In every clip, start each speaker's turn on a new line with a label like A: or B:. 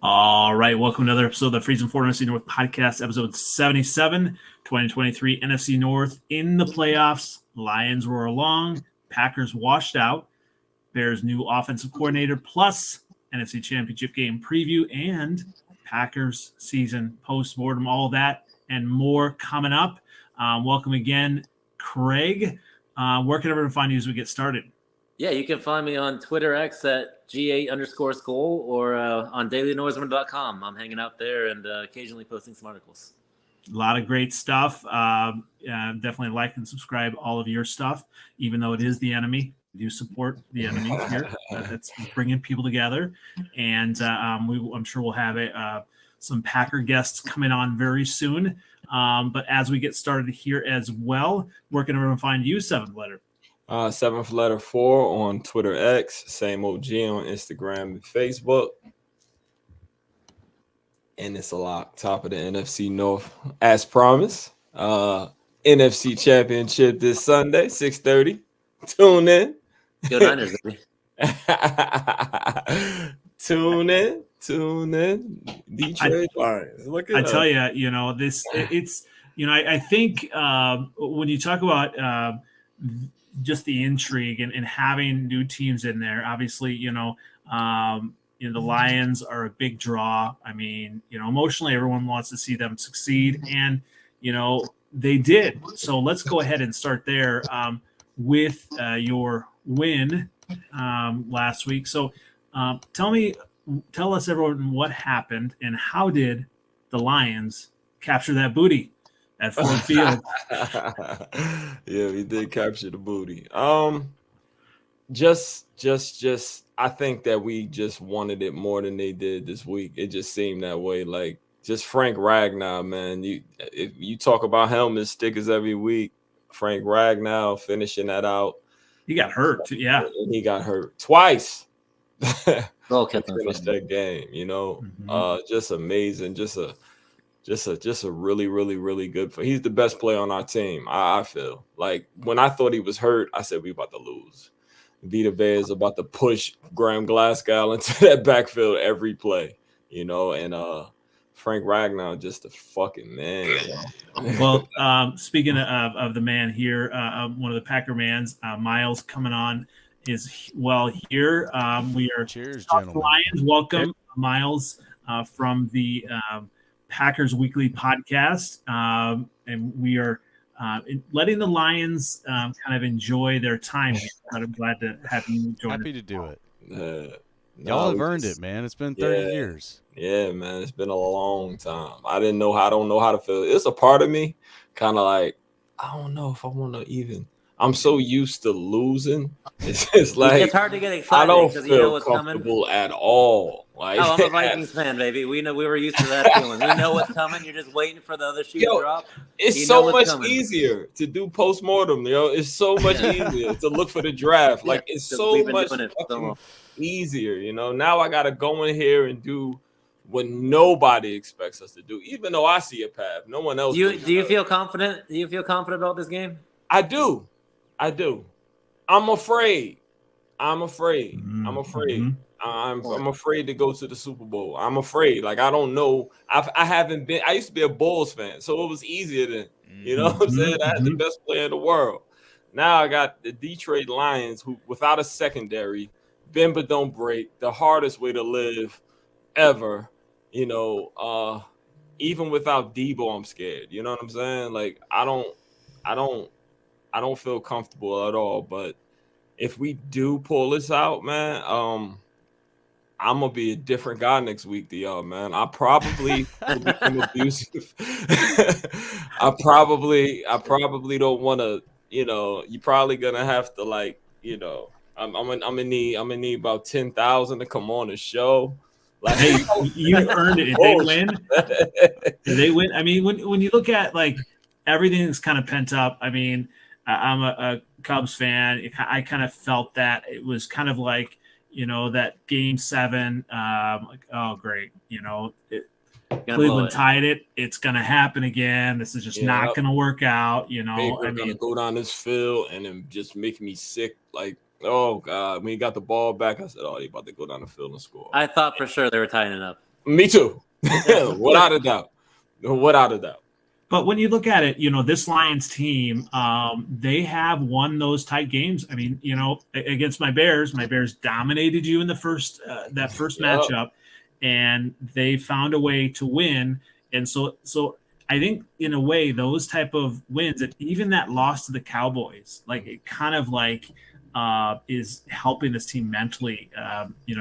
A: All right, welcome to another episode of the Freezin NFC North Podcast, episode 77, 2023 NFC North in the playoffs. Lions were along, Packers washed out, Bears new offensive coordinator, plus NFC Championship game preview and Packers season post-mortem, all that and more coming up. Welcome again, Craig. Where can everyone find you as we get started?
B: Yeah, you can find me on Twitter X at G8_Skol or on dailynoisman.com. I'm hanging out there and occasionally posting some articles.
A: A lot of great stuff. Definitely like and subscribe all of your stuff, even though it is the enemy. We do support the enemy here. It's bringing people together. And I'm sure we'll have some Packer guests coming on very soon. But as we get started here as well, where can everyone find you, Seventh Letter?
C: 7th letter 4 on Twitter X, same OG on Instagram and Facebook. And it's a lock. Top of the NFC North, as promised. NFC Championship this Sunday, 6:30. Tune in.
B: Go Niners, baby.
C: Tune in. Detroit Lions. Look at
A: I tell you, I think when you talk about just the intrigue and having new teams in there, obviously, the Lions are a big draw. I mean, emotionally, everyone wants to see them succeed, and they did. So let's go ahead and start there with your win last week. So tell us, everyone, what happened and how did the Lions capture that booty at Ford Field?
C: Yeah, we did capture the booty. Just I think that we just wanted it more than they did this week. It just seemed that way. Like, just Frank Ragnow, man. If you talk about helmet stickers every week, Frank Ragnow finishing that out.
A: He got hurt too, yeah.
C: He got hurt twice.
B: Okay,
C: finished that game, just amazing. Just a really, really, really good. He's the best player on our team. I feel like when I thought he was hurt, I said we about to lose. Vita Vea is about to push Graham Glasgow into that backfield every play, and Frank Ragnow, just a fucking man.
A: Well, speaking of the man here, one of the Packer mans, Miles coming on is here. We are
D: cheers, gentlemen.
A: Lions. Welcome, Miles, from the Packers Weekly Podcast, and we are letting the Lions kind of enjoy their time. I'm glad to have you join.
D: Happy to do it.
C: Y'all
D: have earned it, man. It's been 30 years.
C: Yeah, man, it's been a long time. I don't know how to feel. It's a part of me, kind of like, I don't know if I want to even. I'm so used to losing. It's like
B: it's hard to get excited.
C: I don't
B: feel
C: what's comfortable at all. Like,
B: I'm a Vikings fan, baby. We were used to that feeling. We know what's coming. You're just waiting for the other shoe to drop.
C: It's so much easier to do post-mortem, It's so much easier to look for the draft. Like, it's so much easier, Now I gotta go in here and do what nobody expects us to do, even though I see a path. No one else.
B: Do you feel confident? Do you feel confident about this game?
C: I do. I'm afraid. I'm afraid to go to the Super Bowl. I'm afraid. Like, I don't know. I haven't been. I used to be a Bulls fan, so it was easier then. You know what I'm saying? I had the best player in the world. Now I got the Detroit Lions, who, without a secondary, bend but don't break, the hardest way to live ever. Even without Debo, I'm scared. You know what I'm saying? Like, I don't feel comfortable at all. But if we do pull this out, man, I'm gonna be a different guy next week to y'all, man. I probably will become abusive. I probably don't want to. You're probably gonna have to, like, I'm gonna need about 10,000 to come on the show. Like,
A: hey, you earned it. If they win, I mean, when you look at, like, everything's kind of pent up. I mean, I'm a Cubs fan. I kind of felt that it was kind of like, that Game 7. Like, oh, great. Cleveland tied it. It's going to happen again. This is just not going to work out.
C: Baker going to go down this field and then just make me sick. Like, oh, God. When he got the ball back, I said, oh, he about to go down the field and score.
B: I thought for sure they were tying it up.
C: Me too. Without a doubt. Without a doubt.
A: But when you look at it, this Lions team, they have won those tight games. I mean, against my Bears dominated you in the first matchup, and they found a way to win. And so I think in a way those type of wins, and even that loss to the Cowboys, like it kind of like is helping this team mentally,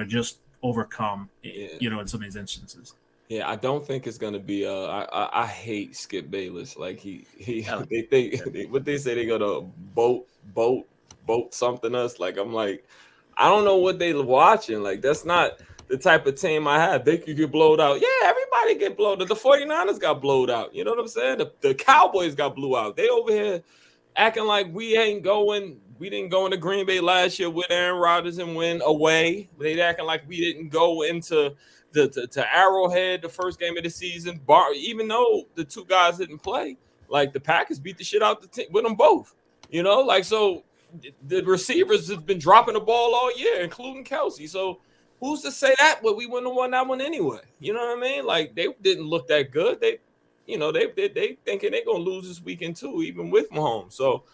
A: just overcome, in some of these instances.
C: Yeah, I don't think it's gonna be. I hate Skip Bayless. Like they think what they say, they gonna boat something us. Like I'm like, I don't know what they watching. Like that's not the type of team I have. They could get blowed out. Yeah, everybody get blowed out. The 49ers got blowed out. You know what I'm saying? The Cowboys got blew out. They over here acting like we ain't going. We didn't go into Green Bay last year with Aaron Rodgers and win away. They acting like we didn't go into to Arrowhead the first game of the season, even though the two guys didn't play. Like the Packers beat the shit out the team with them both. So the receivers have been dropping the ball all year, including Kelsey. So who's to say that? But we wouldn't have won that one anyway. You know what I mean? Like they didn't look that good. They thinking they're gonna lose this weekend too, even with Mahomes. So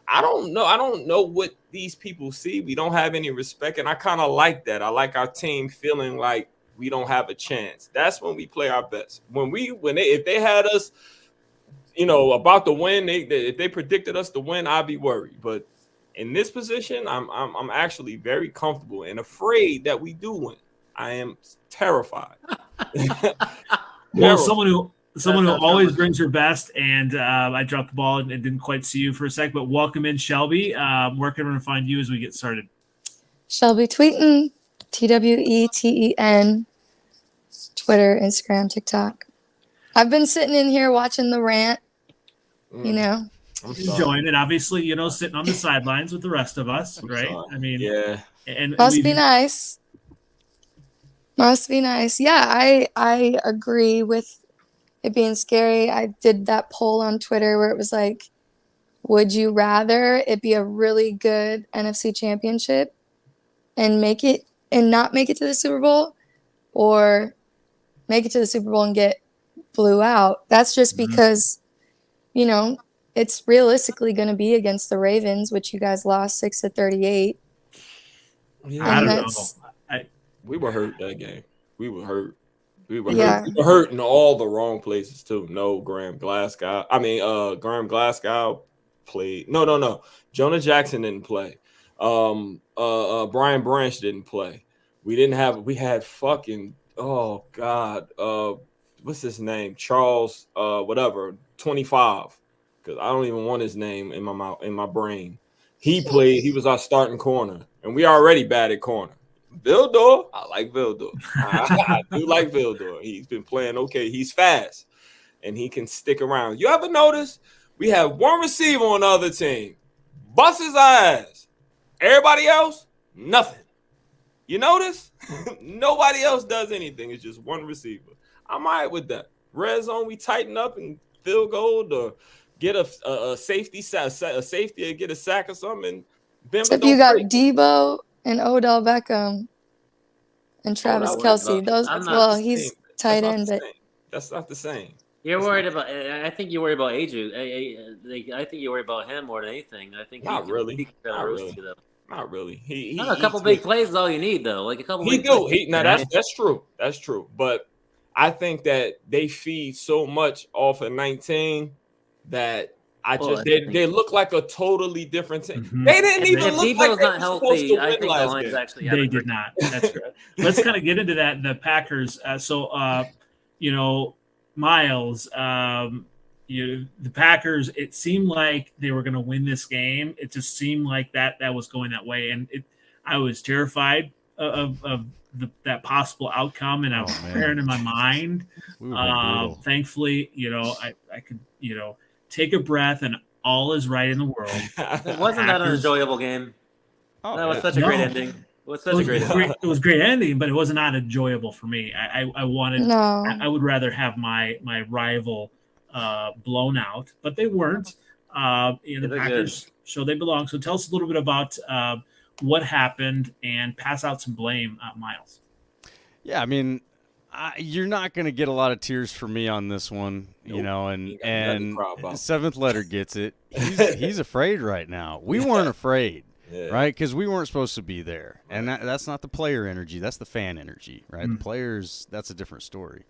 C: I don't know. I don't know what these people see. We don't have any respect, and I kind of like that. I like our team feeling like we don't have a chance. That's when we play our best. If they had us, about to win, if they predicted us to win, I'd be worried. But in this position, I'm actually very comfortable and afraid that we do win. I am terrified.
A: Well, someone who always brings her best, and I dropped the ball and didn't quite see you for a sec, but welcome in, Shelby. Where can we find you as we get started?
E: Shelby Tweten, Tweten, Twitter, Instagram, TikTok. I've been sitting in here watching the rant,
A: enjoying it, obviously, sitting on the sidelines with the rest of us, right? I mean,
C: yeah,
A: and
E: must be nice. Yeah, I agree with it being scary. I did that poll on Twitter where it was like, would you rather it be a really good NFC championship and not make it to the Super Bowl, or make it to the Super Bowl and get blew out? That's just because, it's realistically going to be against the Ravens, which you guys lost 6-38.
A: Yeah, I don't know.
C: We were hurt that game. We were hurt. We were hurt in all the wrong places too. No, Graham Glasgow played. No. Jonah Jackson didn't play. Brian Branch didn't play. We had fucking, oh God, what's his name? Charles, 25. Because I don't even want his name in my mouth, in my brain. He played. He was our starting corner, and we already bad at corner. Vildor, I like Vildor. I do like Vildor. He's been playing okay. He's fast, and he can stick around. You ever notice we have one receiver on the other team, busts his ass. Everybody else, nothing. You notice? Nobody else does anything. It's just one receiver. I'm all right with that. Red zone, we tighten up and field goal, or get a safety, or get a sack or something.
E: Except you got Debo and Odell Beckham and Travis Kelce. He's tight end, but
C: that's not the same.
B: You're worried about. I think you worry about Aju. I think you worry about him more than anything. I think
C: not really. Not really. He
B: a couple big plays is all you need, though. Like a couple.
C: That's true. That's true. But I think that they feed so much off of 19 that they look like a totally different team. Mm-hmm. They didn't even look like they were supposed to win last game.
B: Actually
A: they did not. That's right. Let's kind of get into that. The Packers. Miles. The Packers. It seemed like they were going to win this game. It just seemed like that was going that way, and I was terrified of that possible outcome, and I was preparing in my mind. Thankfully, I could take a breath, and all is right in the world.
B: It wasn't that an enjoyable game. That was such a great ending. It was such a great ending.
A: It was a great ending, but it was not enjoyable for me. I I would rather have my rival blown out, but they weren't. The Packers show they belong. So tell us a little bit about what happened and pass out some blame, Miles.
D: Yeah, I mean, You're not going to get a lot of tears from me on this one, you know, and seventh letter gets it. He's afraid right now. We weren't afraid, right? Because we weren't supposed to be there. And that's not the player energy. That's the fan energy, right? The players, that's a different story.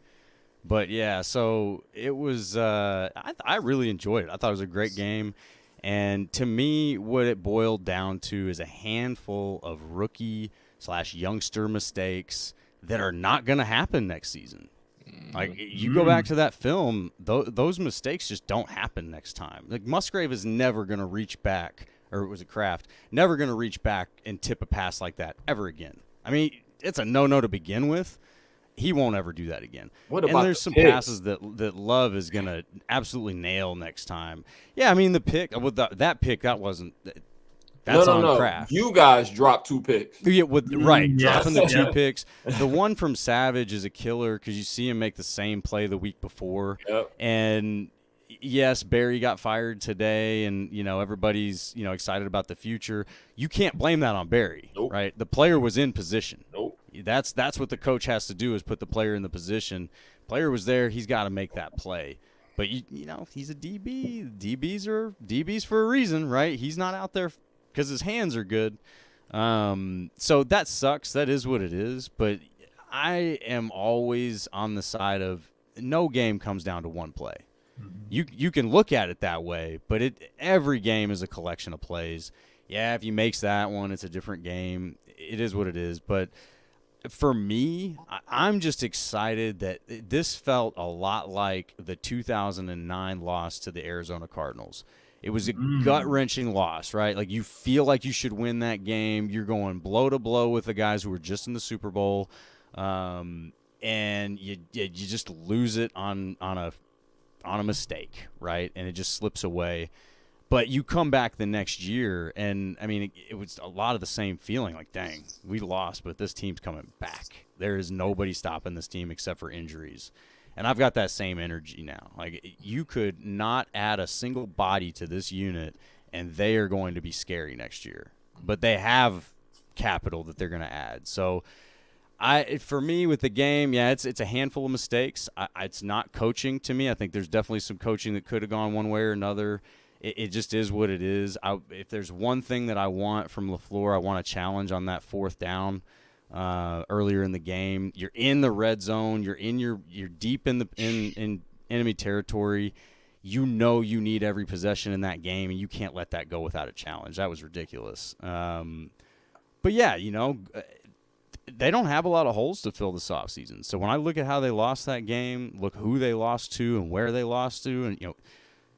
D: But, yeah, so it was I really enjoyed it. I thought it was a great game. And to me, what it boiled down to is a handful of rookie/youngster mistakes that are not going to happen next season. Like, you go back to that film, those mistakes just don't happen next time. Like, Musgrave is never going to reach back, or was it Kraft, never going to reach back and tip a pass like that ever again. I mean, it's a no-no to begin with. He won't ever do that again.
C: What about
D: and there's some passes that Love is going to absolutely nail next time. Yeah, I mean, the pick, with that pick, that wasn't – that's on Kraft.
C: You guys dropped 2 picks.
D: Yeah, dropping the 2 picks. The one from Savage is a killer because you see him make the same play the week before.
C: Yep.
D: And, yes, Barry got fired today, and, you know, everybody's, you know, excited about the future. You can't blame that on Barry, right? The player was in position. That's what the coach has to do, is put the player in the position. Player was there. He's got to make that play. But, you know, he's a DB. DBs for a reason, right? He's not out there because his hands are good. So that sucks. That is what it is. But I am always on the side of no game comes down to one play. You can look at it that way, but every game is a collection of plays. Yeah, if he makes that one, it's a different game. It is what it is. But for me, I'm just excited that this felt a lot like the 2009 loss to the Arizona Cardinals. It was a gut-wrenching loss, right? Like, you feel like you should win that game. You're going blow to blow with the guys who were just in the Super Bowl, and you just lose it on a mistake, right? And it just slips away. But you come back the next year, and, I mean, it was a lot of the same feeling. Like, dang, we lost, but this team's coming back. There is nobody stopping this team except for injuries. And I've got that same energy now. Like, you could not add a single body to this unit, and they are going to be scary next year. But they have capital that they're going to add. So, for me with the game, yeah, it's a handful of mistakes. It's not coaching to me. I think there's definitely some coaching that could have gone one way or another. It just is what it is. If there's one thing that I want from LaFleur, I want a challenge on that 4th down earlier in the game. You're in the red zone. You're deep in enemy territory. You know you need every possession in that game, and you can't let that go without a challenge. That was ridiculous. But yeah, you know, they don't have a lot of holes to fill this offseason. So when I look at how they lost that game, look who they lost to and where they lost to, and, you know,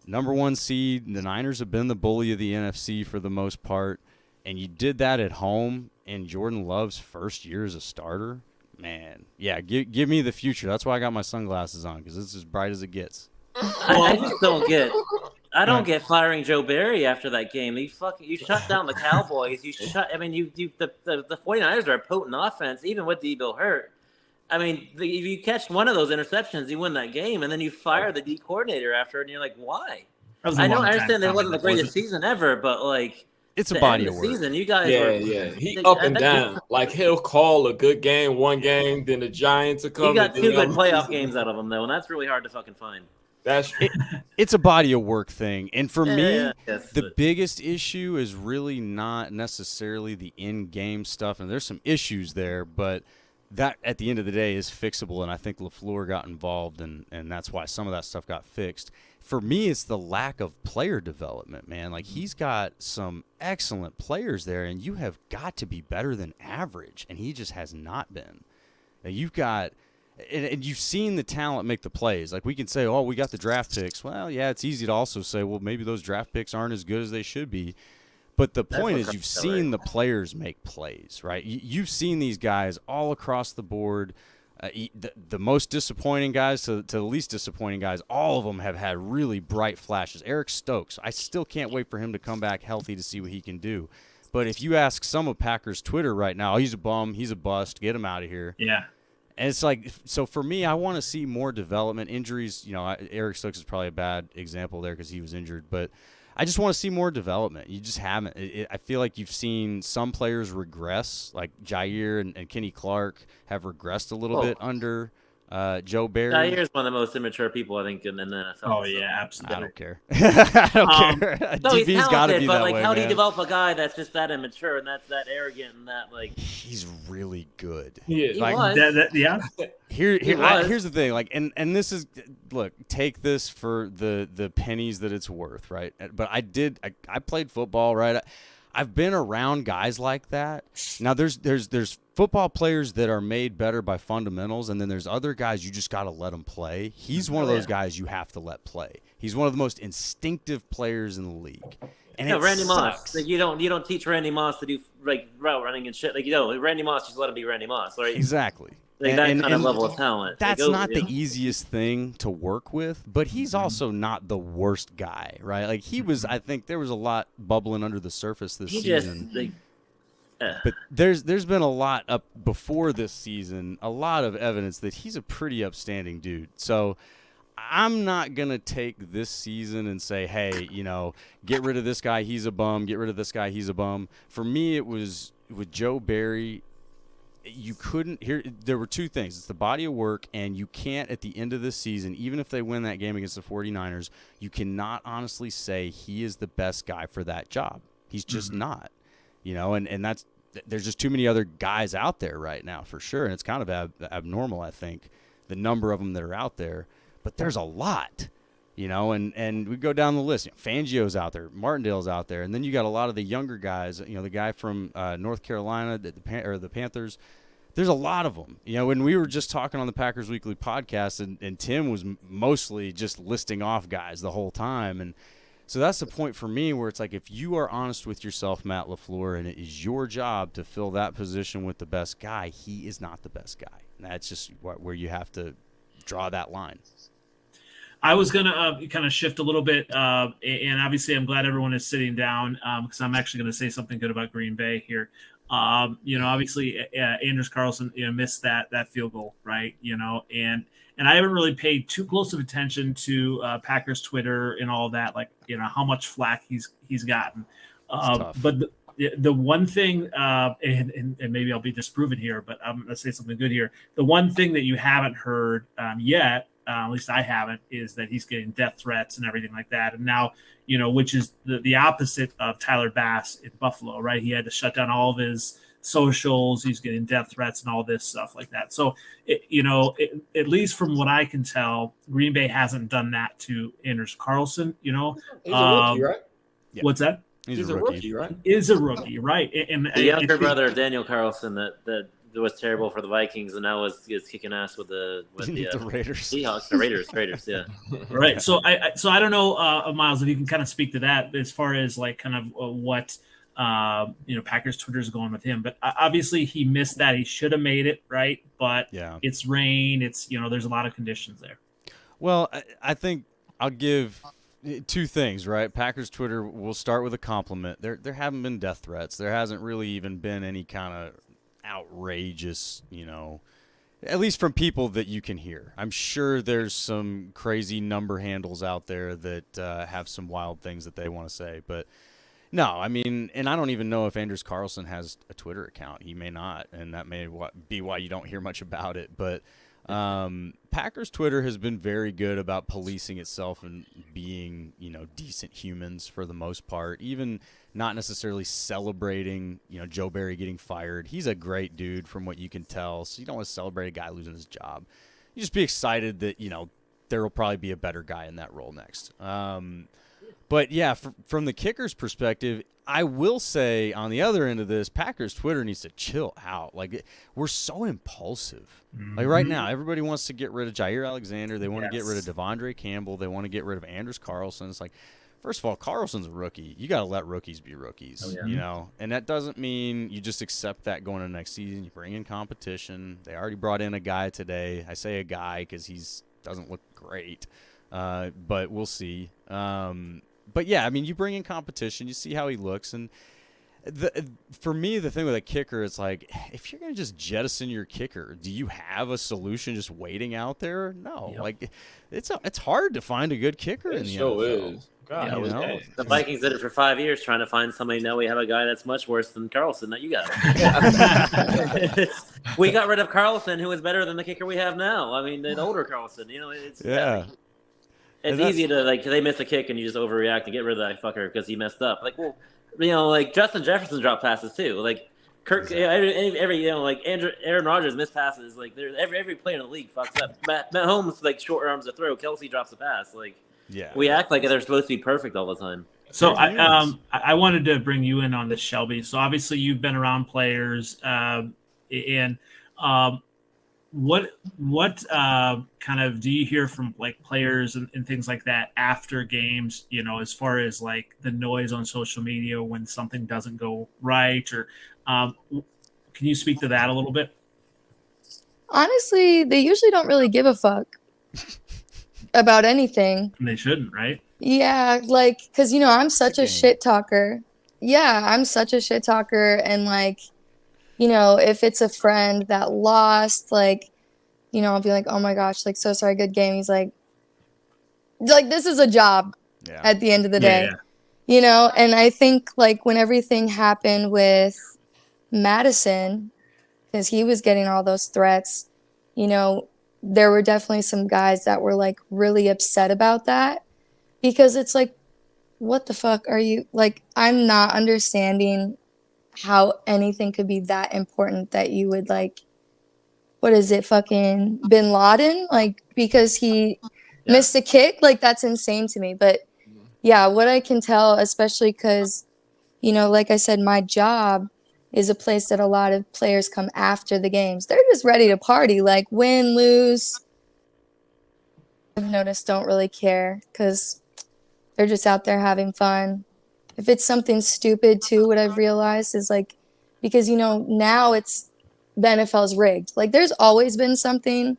D: number 1 seed, the Niners have been the bully of the NFC for the most part, and you did that at home in Jordan Love's first year as a starter. Man, yeah, give me the future. That's why I got my sunglasses on, because it's as bright as it gets.
B: I just don't get. I don't get firing Joe Barry after that game. You shut down the Cowboys. The 49ers are a potent offense, even with D-Bill hurt. I mean, if you catch one of those interceptions, you win that game, and then you fire the D coordinator after, and you're like, why? I understand it wasn't the greatest season ever, but, like,
D: it's a body of work.
B: Season, you guys
C: he up and down. Like, he'll call a good game one game, then the Giants are coming.
B: You got 2 good playoff games out of him, though, and that's really hard to fucking find.
D: It's a body of work thing. And for me, the biggest issue is really not necessarily the in-game stuff. And there's some issues there, but that at the end of the day is fixable. And I think LaFleur got involved, and that's why some of that stuff got fixed. For me, it's the lack of player development, man. Like, he's got some excellent players there, and you have got to be better than average. And he just has not been. Now, you've got... And you've seen the talent make the plays. Like, we can say, oh, we got the draft picks. Well, yeah, it's easy to also say, well, maybe those draft picks aren't as good as they should be. But the point is, you've seen the players make plays, right? You've seen these guys all across the board. The most disappointing guys to the least disappointing guys, all of them have had really bright flashes. Eric Stokes, I still can't wait for him to come back healthy to see what he can do. But if you ask some of Packers Twitter right now, oh, he's a bum, he's a bust, get him out of here.
A: Yeah.
D: And it's like, so for me, I want to see more development. Injuries, you know, Eric Stokes is probably a bad example there because he was injured, but I just want to see more development. You just haven't. I feel like you've seen some players regress, like Jair and Kenny Clark have regressed a little bit under Joe Barry.
B: Jair's one of the most immature people I think in the NFL.
A: Oh yeah, absolutely.
D: I don't care. I don't care.
B: No, he's
D: DB's got to be
B: but
D: that
B: like,
D: way,
B: how do you
D: man.
B: develop a guy that's just that immature and that's that arrogant and that like?
D: He's really good.
B: He
A: like
B: was.
A: Yeah.
D: Here's the thing. Like, and this is, look, take this for the pennies that it's worth, right? But I played football, right? I've been around guys like that. Now there's football players that are made better by fundamentals, and then there's other guys you just got to let them play. He's one of those guys you have to let play. He's one of the most instinctive players in the league. And
B: Randy
D: sucks.
B: Moss. Like you don't teach Randy Moss to do like route running and shit. Like Randy Moss, just let him be Randy Moss, right?
D: Exactly.
B: Like that kind of level of talent.
D: That's
B: like,
D: not the easiest thing to work with, but he's also not the worst guy, right? Like he was, I think there was a lot bubbling under the surface this season. But there's been a lot up before this season, a lot of evidence that he's a pretty upstanding dude. So I'm not going to take this season and say, hey, get rid of this guy, he's a bum, get rid of this guy, he's a bum. For me, it was with Joe Barry. You couldn't there were two things. It's the body of work, and you can't at the end of this season, even if they win that game against the 49ers, you cannot honestly say he is the best guy for that job. He's just not, and that's, there's just too many other guys out there right now for sure. And it's kind of abnormal, I think, the number of them that are out there, but there's a lot, and we go down the list. Fangio's out there, Martindale's out there, and then you got a lot of the younger guys. The guy from North Carolina, the Panthers. There's a lot of them. When we were just talking on the Packers Weekly podcast, and Tim was mostly just listing off guys the whole time, and so that's the point for me where it's like, if you are honest with yourself, Matt LaFleur, and it is your job to fill that position with the best guy, he is not the best guy. And that's just where you have to draw that line.
A: I was going to kind of shift a little bit, and obviously I'm glad everyone is sitting down because I'm actually going to say something good about Green Bay here. Obviously Anders Carlson missed that field goal, right? And I haven't really paid too close of attention to Packers Twitter and all that, like how much flack he's gotten. But the one thing, and maybe I'll be disproven here, but I'm going to say something good here. The one thing that you haven't heard yet, at least I haven't, is that he's getting death threats and everything like that. And now, which is the opposite of Tyler Bass in Buffalo, right? He had to shut down all of his socials. He's getting death threats and all this stuff like that. So, at least from what I can tell, Green Bay hasn't done that to Anders Carlson.
C: He's a rookie, right?
A: Yeah. What's that?
C: He's a rookie, right?
A: Is a rookie, right? And
B: the younger brother of Daniel Carlson that was terrible for the Vikings, and now is kicking ass with the
D: Raiders.
B: Seahawks, the Raiders, yeah.
A: Right. So I don't know, Miles, if you can kind of speak to that as far as like kind of what Packers Twitter is going with him. But obviously he missed that. He should have made it, right? But it's rain. It's there's a lot of conditions there.
D: Well, I think I'll give two things, right? Packers Twitter, we'll start with a compliment. There haven't been death threats. There hasn't really even been any kind of outrageous, at least from people that you can hear. I'm sure there's some crazy number handles out there that have some wild things that they want to say, but no, I mean, and I don't even know if Anders Carlson has a Twitter account. He may not, and that may be why you don't hear much about it, but Packers Twitter has been very good about policing itself and being, decent humans for the most part, even not necessarily celebrating, Joe Barry getting fired. He's a great dude from what you can tell, so you don't want to celebrate a guy losing his job. You just be excited that, there will probably be a better guy in that role next. But, yeah, from the kicker's perspective, I will say on the other end of this, Packers Twitter needs to chill out. Like, we're so impulsive. Mm-hmm. Like, right now, everybody wants to get rid of Jair Alexander. They want to get rid of Devondre Campbell. They want to get rid of Anders Carlson. It's like, first of all, Carlson's a rookie. You got to let rookies be rookies, And that doesn't mean you just accept that going into next season. You bring in competition. They already brought in a guy today. I say a guy because he doesn't look great, but we'll see. But, yeah, I mean, you bring in competition. You see how he looks. And for me, the thing with a kicker is, like, if you're going to just jettison your kicker, do you have a solution just waiting out there? No. Yep. Like, it's hard to find a good kicker in the NFL.
C: Is. God,
B: the Vikings did it for 5 years trying to find somebody. Now we have a guy that's much worse than Carlson that you got. We got rid of Carlson, who is better than the kicker we have now. I mean, the older Carlson. It's easy to they miss a kick and you just overreact and get rid of that fucker because he messed up. Justin Jefferson dropped passes too. Like Kirk, Aaron Rodgers missed passes. Like every player in the league fucks up. Matt Mahomes short arms to throw. Kelsey drops a pass. We act like they're supposed to be perfect all the time.
A: So I wanted to bring you in on this, Shelby. So obviously you've been around players, and what kind of do you hear from players and things like that after games? As far as the noise on social media when something doesn't go right, or can you speak to that a little bit?
E: Honestly, they usually don't really give a fuck about anything.
A: And they shouldn't, right?
E: Yeah, because I'm such a shit talker. Yeah, I'm such a shit talker, and if it's a friend that lost, I'll be like, oh my gosh, so sorry, good game. He's like this is a job at the end of the day, and I think when everything happened with Madison, because he was getting all those threats, there were definitely some guys that were really upset about that, because it's what the fuck are you I'm not understanding how anything could be that important that you would what is it, fucking Bin Laden, because he missed a kick? That's insane to me. But yeah, what I can tell, especially because like I said, my job is a place that a lot of players come after the games. They're just ready to party, win, lose. I've noticed don't really care because they're just out there having fun. If it's something stupid too, what I've realized is because now it's the NFL's rigged. There's always been something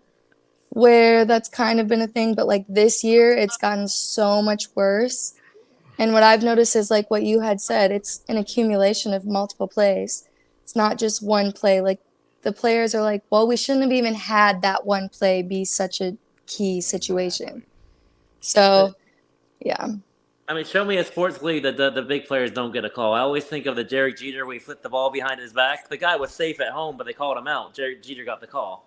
E: where that's kind of been a thing, but this year it's gotten so much worse. And what I've noticed is what you had said, it's an accumulation of multiple plays. It's not just one play. The players are well, we shouldn't have even had that one play be such a key situation. So, yeah.
B: I mean, show me a sports league that the big players don't get a call. I always think of the Derek Jeter where he flipped the ball behind his back. The guy was safe at home, but they called him out. Derek Jeter got the call.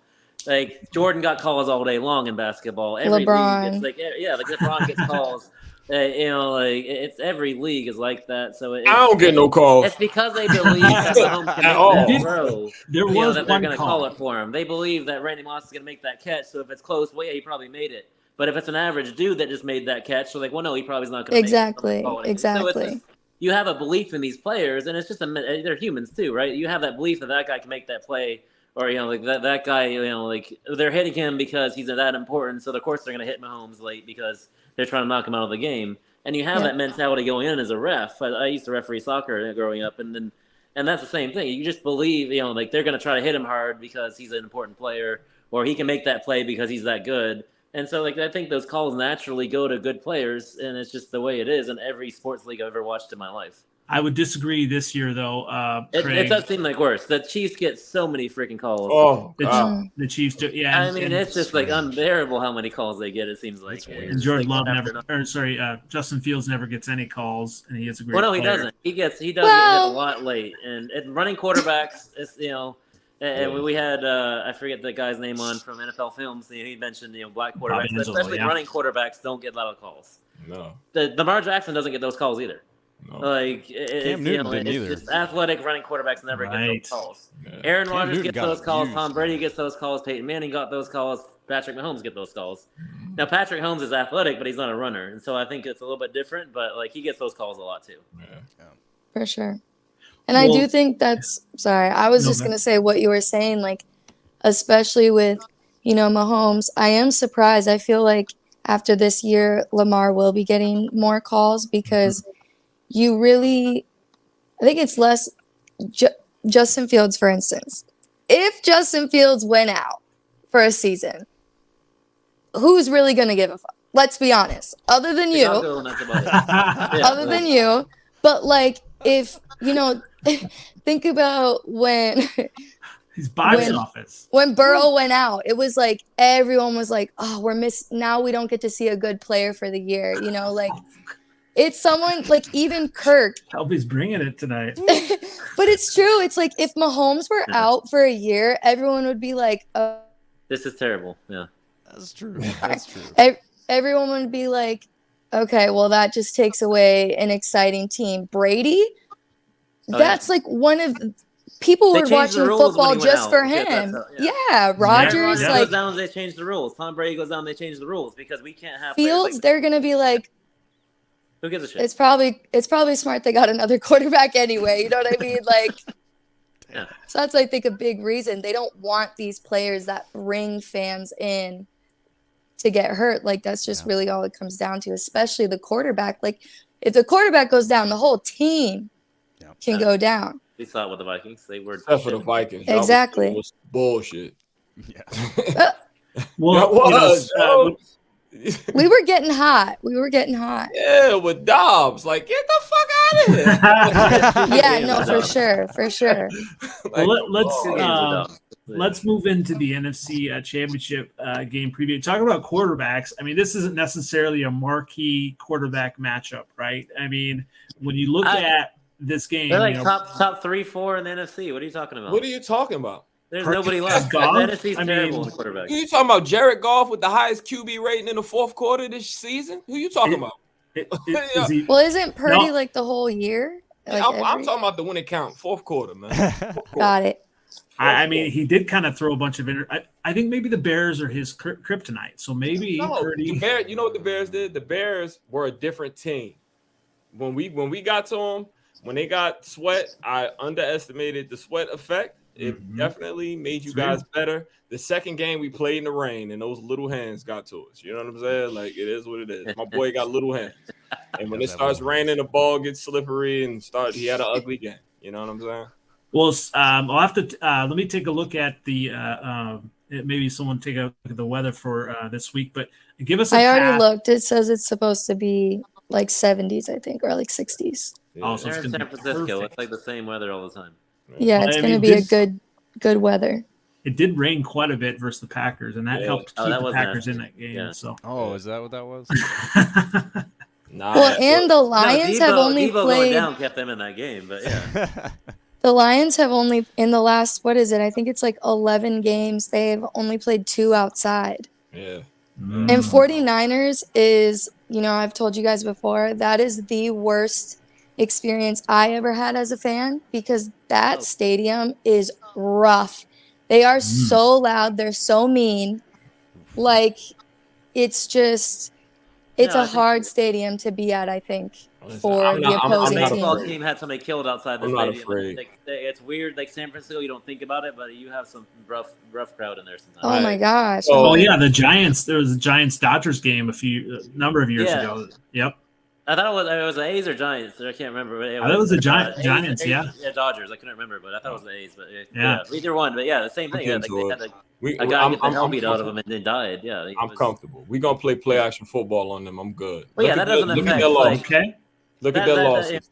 B: Jordan got calls all day long in basketball. Every
E: LeBron.
B: league gets LeBron gets calls. It's every league is like that. So
C: I don't get no calls.
B: It's because they believe that Mahomes can make that throw.
A: There was
B: that they're going to call it for him. They believe that Randy Moss is going to make that catch. So if it's close, well, yeah, he probably made it. But if it's an average dude that just made that catch, so well, no, he probably's not going to
E: exactly.
B: make it.
E: Exactly.
B: So you have a belief in these players, and it's just they're humans too, right? You have that belief that guy can make that play, or that guy, they're hitting him because he's that important. So of course they're going to hit Mahomes late because they're trying to knock him out of the game. And you have that mentality going in as a ref. I used to referee soccer growing up, and that's the same thing. You just believe, they're going to try to hit him hard because he's an important player, or he can make that play because he's that good. And so, I think those calls naturally go to good players, and it's just the way it is in every sports league I've ever watched in my life.
A: I would disagree this year, though.
B: It does seem worse. The Chiefs get so many freaking calls.
C: Oh,
A: the Chiefs do. Yeah,
B: I mean, it's just unbearable how many calls they get. It seems like.
A: And Jordan Love Justin Fields never gets any calls, and he is a great.
B: Well, no,
A: player.
B: He doesn't. He does get hit a lot late, and running quarterbacks is And we had I forget the guy's name on from NFL Films. He mentioned black quarterbacks, especially running quarterbacks don't get a lot of calls.
C: No,
B: Lamar Jackson doesn't get those calls either.
C: No.
D: Cam Newton didn't either.
B: Just athletic running quarterbacks never get those calls. Yeah. Aaron Rodgers gets those calls. Tom Brady gets those calls. Peyton Manning got those calls. Patrick Mahomes get those calls. Now Patrick Mahomes is athletic, but he's not a runner, and so I think it's a little bit different. But he gets those calls a lot too.
C: Yeah.
E: For sure. And I do think that's sorry. I was just gonna say what you were saying, especially with Mahomes. I am surprised. I feel like after this year, Lamar will be getting more calls because you really, I think it's less Justin Fields, for instance. If Justin Fields went out for a season, who's really going to give a fuck? Let's be honest. Other than you. Other than you. But, if, think about when
A: his box office.
E: When Burrow went out, it was everyone was oh, now we don't get to see a good player for the year, It's someone like even Kirk.
A: Shelby's bringing it tonight.
E: But it's true. It's like if Mahomes were out for a year, everyone would be like, "Oh,
B: this is terrible." Yeah,
D: that's true. That's true.
E: Everyone would be like, "Okay, well, that just takes away an exciting team." Brady, that's like one of people were watching football just for him. Rodgers
B: goes down, they change the rules. Tom Brady goes down, they change the rules because we can't have
E: Fields. They're gonna be like,
B: who gives a shit?
E: It's probably smart they got another quarterback anyway. You know what I mean? Like, so that's I think a big reason they don't want these players that bring fans in to get hurt. Like that's just really all it comes down to, especially the quarterback. Like if the quarterback goes down, the whole team can go down.
B: We saw it with the Vikings. They were
C: except for the Vikings.
E: Exactly.
C: That was bullshit.
A: Yeah. Well,
E: we were getting hot.
C: Yeah, with Dobbs. Like, get the fuck out of here.
E: Yeah, no, for sure.
A: Like, well, let's move into the NFC Championship game preview. Talk about quarterbacks. I mean, this isn't necessarily a marquee quarterback matchup, right? I mean, when you look at this game,
B: they're like top 3, 4 in the NFC. What are you talking about?
C: What are you talking about?
B: There's nobody left. The NFC's terrible in quarterback.
C: Who you talking about? Jared Goff with the highest QB rating in the fourth quarter this season? Who you talking about?
E: Well, isn't Purdy like the whole year? Like
C: I'm talking about the when it count, fourth quarter, man.
E: Got it.
A: I mean, he did kind of throw a bunch of I think maybe the Bears are his kryptonite. So maybe Purdy.
C: You know what the Bears did? The Bears were a different team. When we got to them, when they got Sweat, I underestimated the Sweat effect. It definitely made you guys better. The second game we played in the rain, and those little hands got to us. You know what I'm saying? Like, it is what it is. My boy got little hands. And when it starts raining, the ball gets slippery and he had an ugly game. You know what I'm saying?
A: Well, I'll have to let me take a look at the maybe someone take a look at the weather for this week. But give us
E: I already looked. It says it's supposed to be like 70s, I think, or like 60s.
B: Yeah. Also, in San Francisco, it's like the same weather all the time.
E: Yeah, it's going to be a good weather.
A: It did rain quite a bit versus the Packers, and that helped keep the Packers in that game. Yeah. So,
D: is that what that was?
E: Well, and the Lions have only
B: Debo
E: played.
B: Going down kept them in that game, but yeah.
E: The Lions have only in the last I think it's like 11 games. They've only played 2 outside.
C: Yeah.
E: And 49ers is, I've told you guys before, that is the worst experience I ever had as a fan because that stadium is rough. They are so loud. They're so mean. Like, it's a hard stadium to be at, I think, for the opposing team.
B: The baseball team had somebody killed outside the stadium. It's weird. Like San Francisco, you don't think about it, but you have some rough crowd in there sometimes.
E: Oh, my gosh.
A: Oh, yeah, the Giants. There was a Giants-Dodgers game a number of years ago. Yep.
B: I thought it was the A's or Giants. I can't remember.
A: I thought it was the Giants,
B: yeah, Dodgers. I couldn't remember, but I thought it was the A's. But either one. But yeah, the same thing. They had a guy get the hell beat out of him and then died. Yeah,
C: I'm comfortable. We're gonna play action football on them. I'm good.
B: Well, yeah, that doesn't affect.
C: Look at their loss.
A: Okay.
C: Look at their losses.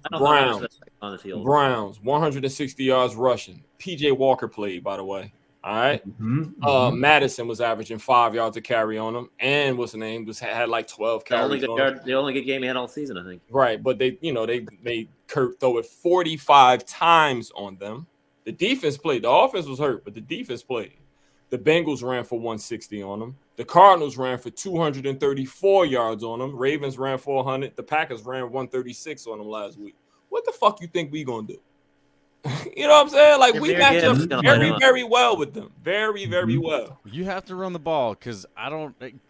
C: Browns, 160 yards rushing. PJ Walker played, by the way. All right. Madison was averaging 5 yards a carry on him, and what's the name had like 12 carries.
B: The only good game he had all season, I think.
C: Right, but they made Kurt throw it 45 times on them. The defense played. The offense was hurt, but the defense played. The Bengals ran for 160 on them. The Cardinals ran for 234 yards on them. Ravens ran 400. The Packers ran 136 on them last week. What the fuck you think we gonna do? You know what I'm saying? Like, we match up very, very well with them. Very, very well.
D: You have to run the ball because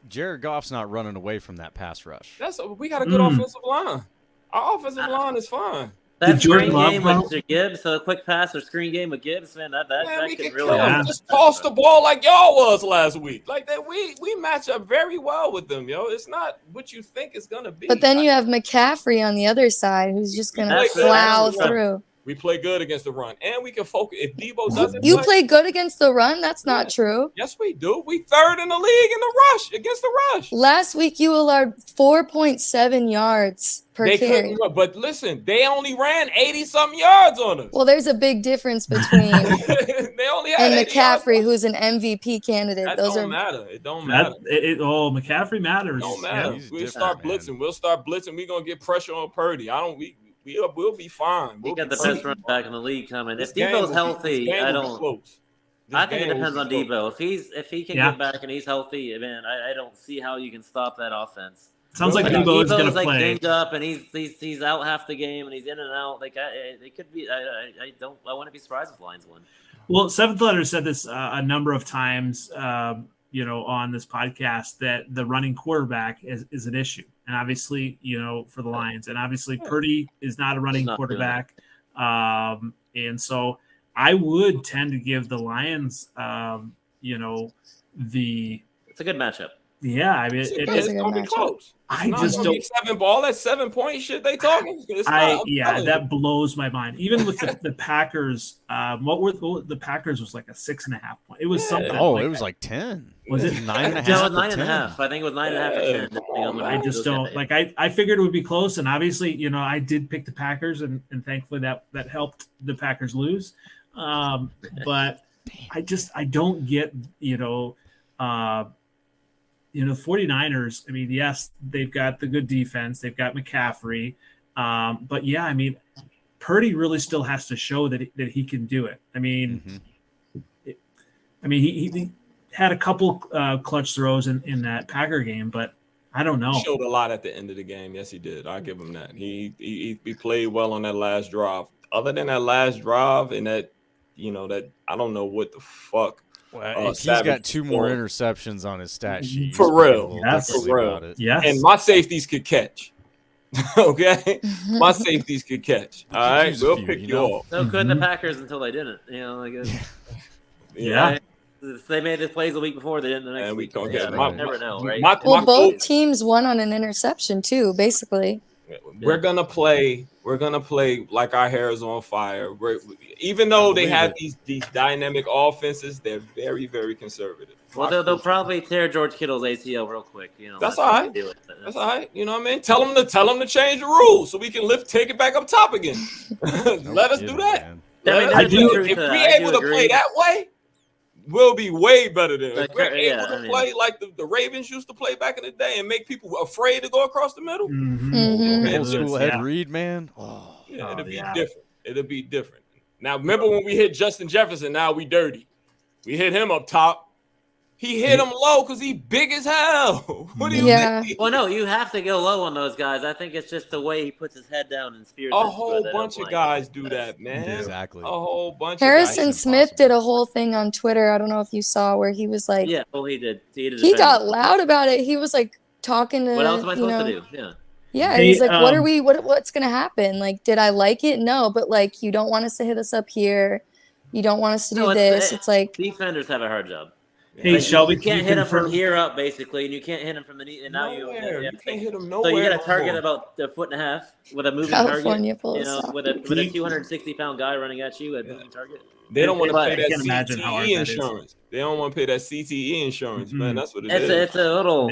D: Jared Goff's not running away from that pass rush.
C: We got a good offensive line. Our offensive line is fine.
B: That screen game with Gibbs, so a quick pass or screen game with Gibbs, man, that can really help.
C: Just toss the ball like y'all was last week. Like that, we match up very well with them, yo. It's not what you think it's gonna be.
E: But then you have McCaffrey on the other side, who's just gonna plow through.
C: We play good against the run, and we can focus. If Debo doesn't,
E: you play good against the run. That's not true.
C: Yes, we do. We third in the league in the rush against the rush.
E: Last week you allowed 4.7 yards per carry.
C: But listen, they only ran 80-something yards on us.
E: Well, there's a big difference between
C: they only had
E: and McCaffrey, who's an MVP candidate.
C: That
E: Those
C: don't
E: are
C: matter. It don't matter.
A: McCaffrey matters.
C: It don't matter.
D: Yeah.
C: We'll start blitzing. We'll start blitzing. We're gonna get pressure on Purdy. We'll be fine.
B: We got the best run back in the league coming. If Debo's healthy, I think it depends on Debo. If he can get back and he's healthy, man, I don't see how you can stop that offense.
A: Sounds like Debo is going to play.
B: Dinged up and he's out half the game and he's in and out. Like they could be. I wouldn't be surprised if Lions win.
A: Well, Seventh Letter said this a number of times. On this podcast that the running quarterback is an issue. And obviously, for the Lions. And obviously, Purdy is not a running quarterback. And so I would tend to give the Lions,
B: it's a good matchup.
A: Yeah, I mean,
C: it's going to be close.
A: I just don't.
C: 7 ball. That 7-point shit they talking.
A: That blows my mind. Even with the Packers, the Packers was like a 6.5 point. It was something.
D: Oh, it was like 10.
A: Was it
D: 9.5?
B: No, it was 9.5. I think it was 9.5 or 10.
A: I just don't like. I figured it would be close, and obviously, I did pick the Packers, and thankfully that helped the Packers lose. But I don't get the 49ers, I mean, yes, they've got the good defense. They've got McCaffrey. But, yeah, I mean, Purdy really still has to show that he can do it. I mean, he had a couple clutch throws in that Packer game, but I don't know.
C: He showed a lot at the end of the game. Yes, he did. I'll give him that. He played well on that last drive. Other than that last drive and that I don't know what the fuck.
D: Well, he's got 2 more interceptions on his stat sheet.
C: For real.
A: Yes.
C: For real.
A: Yes.
C: And my safeties could catch. Okay? My safeties could catch. All right? We'll pick you off.
B: So couldn't the Packers until they didn't.
A: Yeah.
B: If they made the plays the week before, they didn't the next week. Never know, right?
E: Both teams won on an interception too, basically.
C: We're gonna play like our hair is on fire. Even though they have these dynamic offenses, they're very, very conservative.
B: Well, they'll probably tear George Kittle's ACL real quick.
C: That's all right. That's all right. You know what I mean? Tell them to change the rules so we can take it back up top again. Let us do that. If we're able to play that way, we'll be way better than if we're able to play like the Ravens used to play back in the day and make people afraid to go across the middle.
D: Old school Ed Reed, man.
C: It'll be different. It'll be different. Now, remember when we hit Justin Jefferson? Now we dirty. We hit him up top. He hit him low because he big as hell. What do you mean?
B: Well, no, you have to go low on those guys. I think it's just the way he puts his head down and spears.
C: A whole bunch of guys do that, man.
D: Exactly.
C: A whole bunch.
E: Harrison Smith did a whole thing on Twitter. I don't know if you saw where he was like,
B: yeah, well, he did.
E: He got loud about it. He was like talking to.
B: What else am I supposed to do? Yeah.
E: Yeah, he's like, what's gonna happen? Like, did I like it? No, but like, you don't want us to hit us up here. You don't want us to do this. It's like
B: defenders have a hard job.
A: Hey, Shelby,
B: you can't hit him from here up, basically, and you can't hit him from the knee. And now you
C: can't hit him nowhere.
B: So you got a target about a foot and a half with a moving
E: California
B: target. With a 260-pound guy running at you, a moving target.
C: They don't want to pay that CTE insurance. They don't want to pay that CTE insurance, man. That's what it is.
B: It's a little,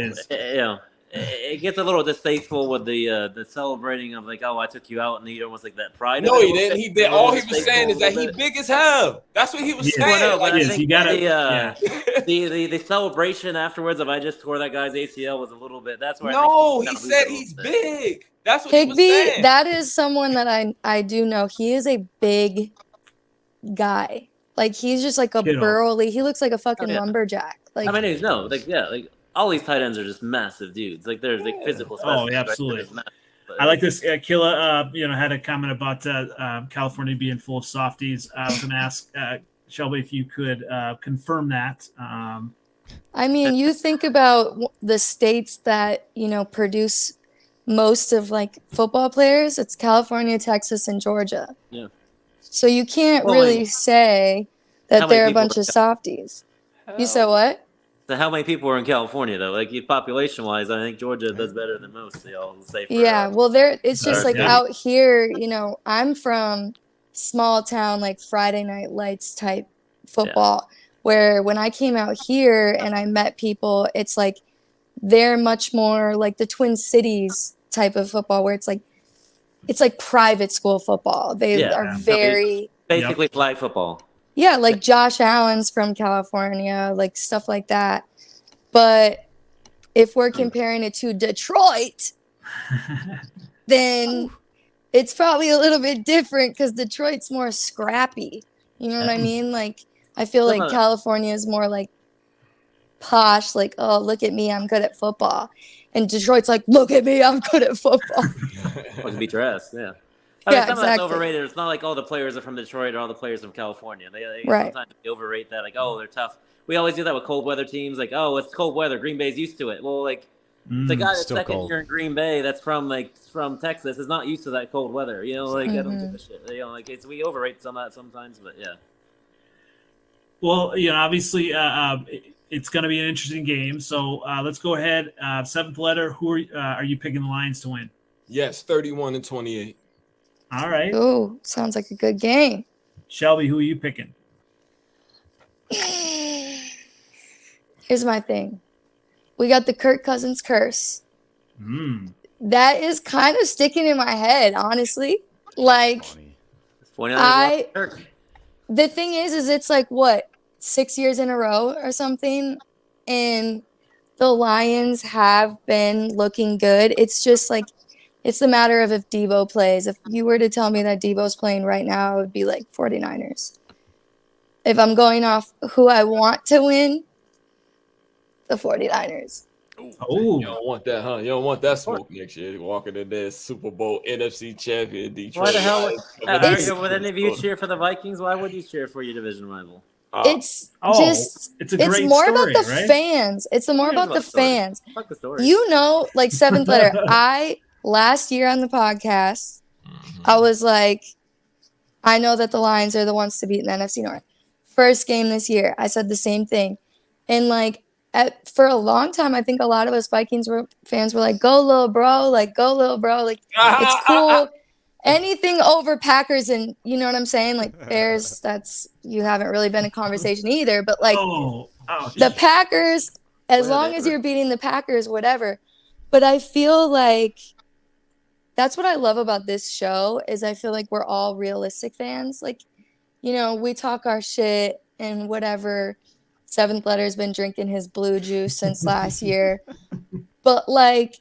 B: it gets a little distasteful with the celebrating of like, oh, I took you out, and he almost like that pride.
C: No, he didn't. He did. All he was saying is that he big as hell. That's what he was saying.
B: Well, no,
C: like,
B: I think the celebration afterwards of I just tore that guy's ACL was a little bit. That's where
C: he said he's big. That's what he was saying.
E: That is someone that I do know. He is a big guy. Like he's just like a burly. He looks like a fucking lumberjack. Like
B: I mean, all these tight ends are just massive dudes. Like there's like physical.
A: Oh, yeah, absolutely. I like this. Killa, had a comment about California being full of softies. I was going to ask Shelby if you could confirm that.
E: I mean, you think about the states that produce most of like football players. It's California, Texas, and Georgia.
B: Yeah.
E: So you can't really say that they're a bunch of softies. You said what?
B: So how many people are in California though? Like population-wise, I think Georgia does better than most. They all say.
E: Well, it's just like out here. I'm from small town, like Friday Night Lights type football. Where when I came out here and I met people, it's like they're much more like the Twin Cities type of football, where it's like private school football. They are very
B: basically flag football.
E: Yeah, like Josh Allen's from California, like stuff like that. But if we're comparing it to Detroit, then it's probably a little bit different because Detroit's more scrappy. You know what I mean? Like, I feel like California is more like posh, like, oh, look at me, I'm good at football. And Detroit's like, look at me, I'm good at football.
B: To be dressed, yeah.
E: I mean,
B: some of that's overrated. It's not like all the players are from Detroit or all the players from California. They sometimes overrate that, like, oh, they're tough. We always do that with cold weather teams, like, oh, it's cold weather. Green Bay's used to it. Well, like, the guy that's second year in Green Bay that's from Texas is not used to that cold weather. You know, like, I don't give a shit. You know, like, we overrate some of that sometimes, but yeah.
A: Well, you know, obviously, it's going to be an interesting game. So let's go ahead. Seventh letter. Who are you picking the Lions to win?
C: Yes, 31-28.
A: All right.
E: Oh, sounds like a good game.
A: Shelby, who are you picking?
E: Here's my thing. We got the Kirk Cousins curse. That is kind of sticking in my head, honestly. Like, the thing is it's like, what, 6 years in a row or something? And the Lions have been looking good. It's just like, it's a matter of if Debo plays. If you were to tell me that Debo's playing right now, it would be like 49ers. If I'm going off who I want to win, the 49ers.
C: Oh, you don't want that, huh? You don't want that smoke next year. Walking in there, Super Bowl NFC champion, Detroit.
B: Why the hell would any of you cheer for the Vikings? Why would you cheer for your division rival?
E: It's more story, about the fans. It's more about the fans.
B: Fuck the story.
E: You know, like seventh letter. Last year on the podcast, I was like, I know that the Lions are the ones to beat in the NFC North. First game this year, I said the same thing. And like, for a long time, I think a lot of us Vikings fans were like, go little bro, like, go little bro. Like, it's cool. Anything over Packers and, you know what I'm saying? Like, Bears, you haven't really been a conversation either. But like, the Packers, as long as you're beating the Packers, whatever. But I feel like that's what I love about this show is I feel like we're all realistic fans. Like, you know, we talk our shit and whatever. Seventh letter's been drinking his blue juice since last year. But, like,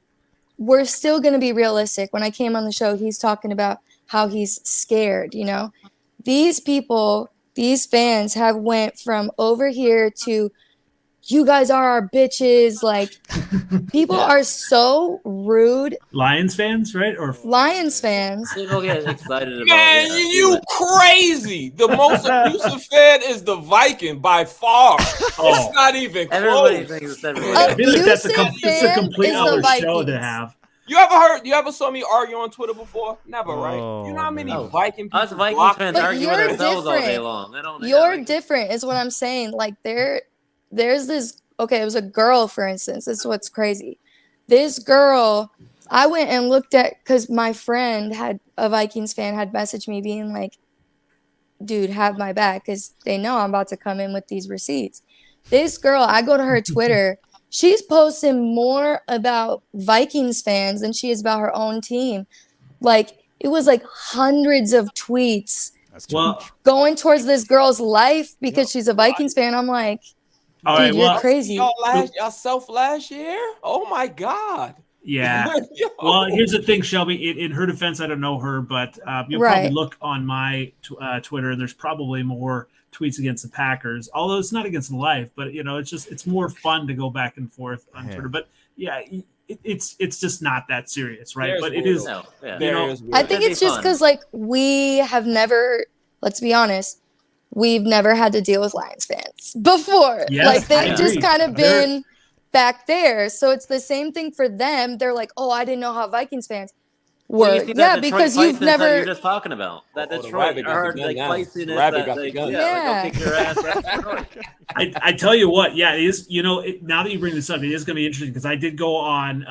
E: we're still going to be realistic. When I came on the show, he's talking about how he's scared, you know. These people, these fans have went from over here to you guys are our bitches. Like, people are so rude.
A: Lions fans, right? Or
E: Lions fans.
B: People get excited about
C: Man, you crazy. The most abusive fan is the Viking by far. It's not even close.
A: I feel like that's a complete other show to have.
C: You ever saw me argue on Twitter before? Never, right? You know how many Viking people
B: us Vikings fans argue with ourselves all day long.
E: You're different is what I'm saying. Like, there's this, okay, it was a girl, for instance. This is what's crazy. This girl, I went and looked at, because my friend a Vikings fan had messaged me being like, dude, have my back, because they know I'm about to come in with these receipts. This girl, I go to her Twitter, she's posting more about Vikings fans than she is about her own team. Like, it was like hundreds of tweets going towards this girl's life because she's a Vikings fan. I'm like, dude, you're crazy.
C: Yourself last year? Oh my God.
A: Yeah. Well, here's the thing, Shelby. In her defense, I don't know her, but you'll probably look on my Twitter, and there's probably more tweets against the Packers. Although it's not against the life, but you know, it's more fun to go back and forth on Twitter. But yeah, it's just not that serious, right? But it is. You know,
E: I think it's just because like we have never. Let's be honest. We've never had to deal with Lions fans before.
A: Yes,
E: like they've just kind of been back there. So it's the same thing for them. They're like, oh, I didn't know how Vikings fans. because you've never.
B: You're just talking about that Detroit or like feistiness.
E: I'll
B: kick your ass.
A: I tell you what, it is. Now that you bring this up, it is going to be interesting because I did go on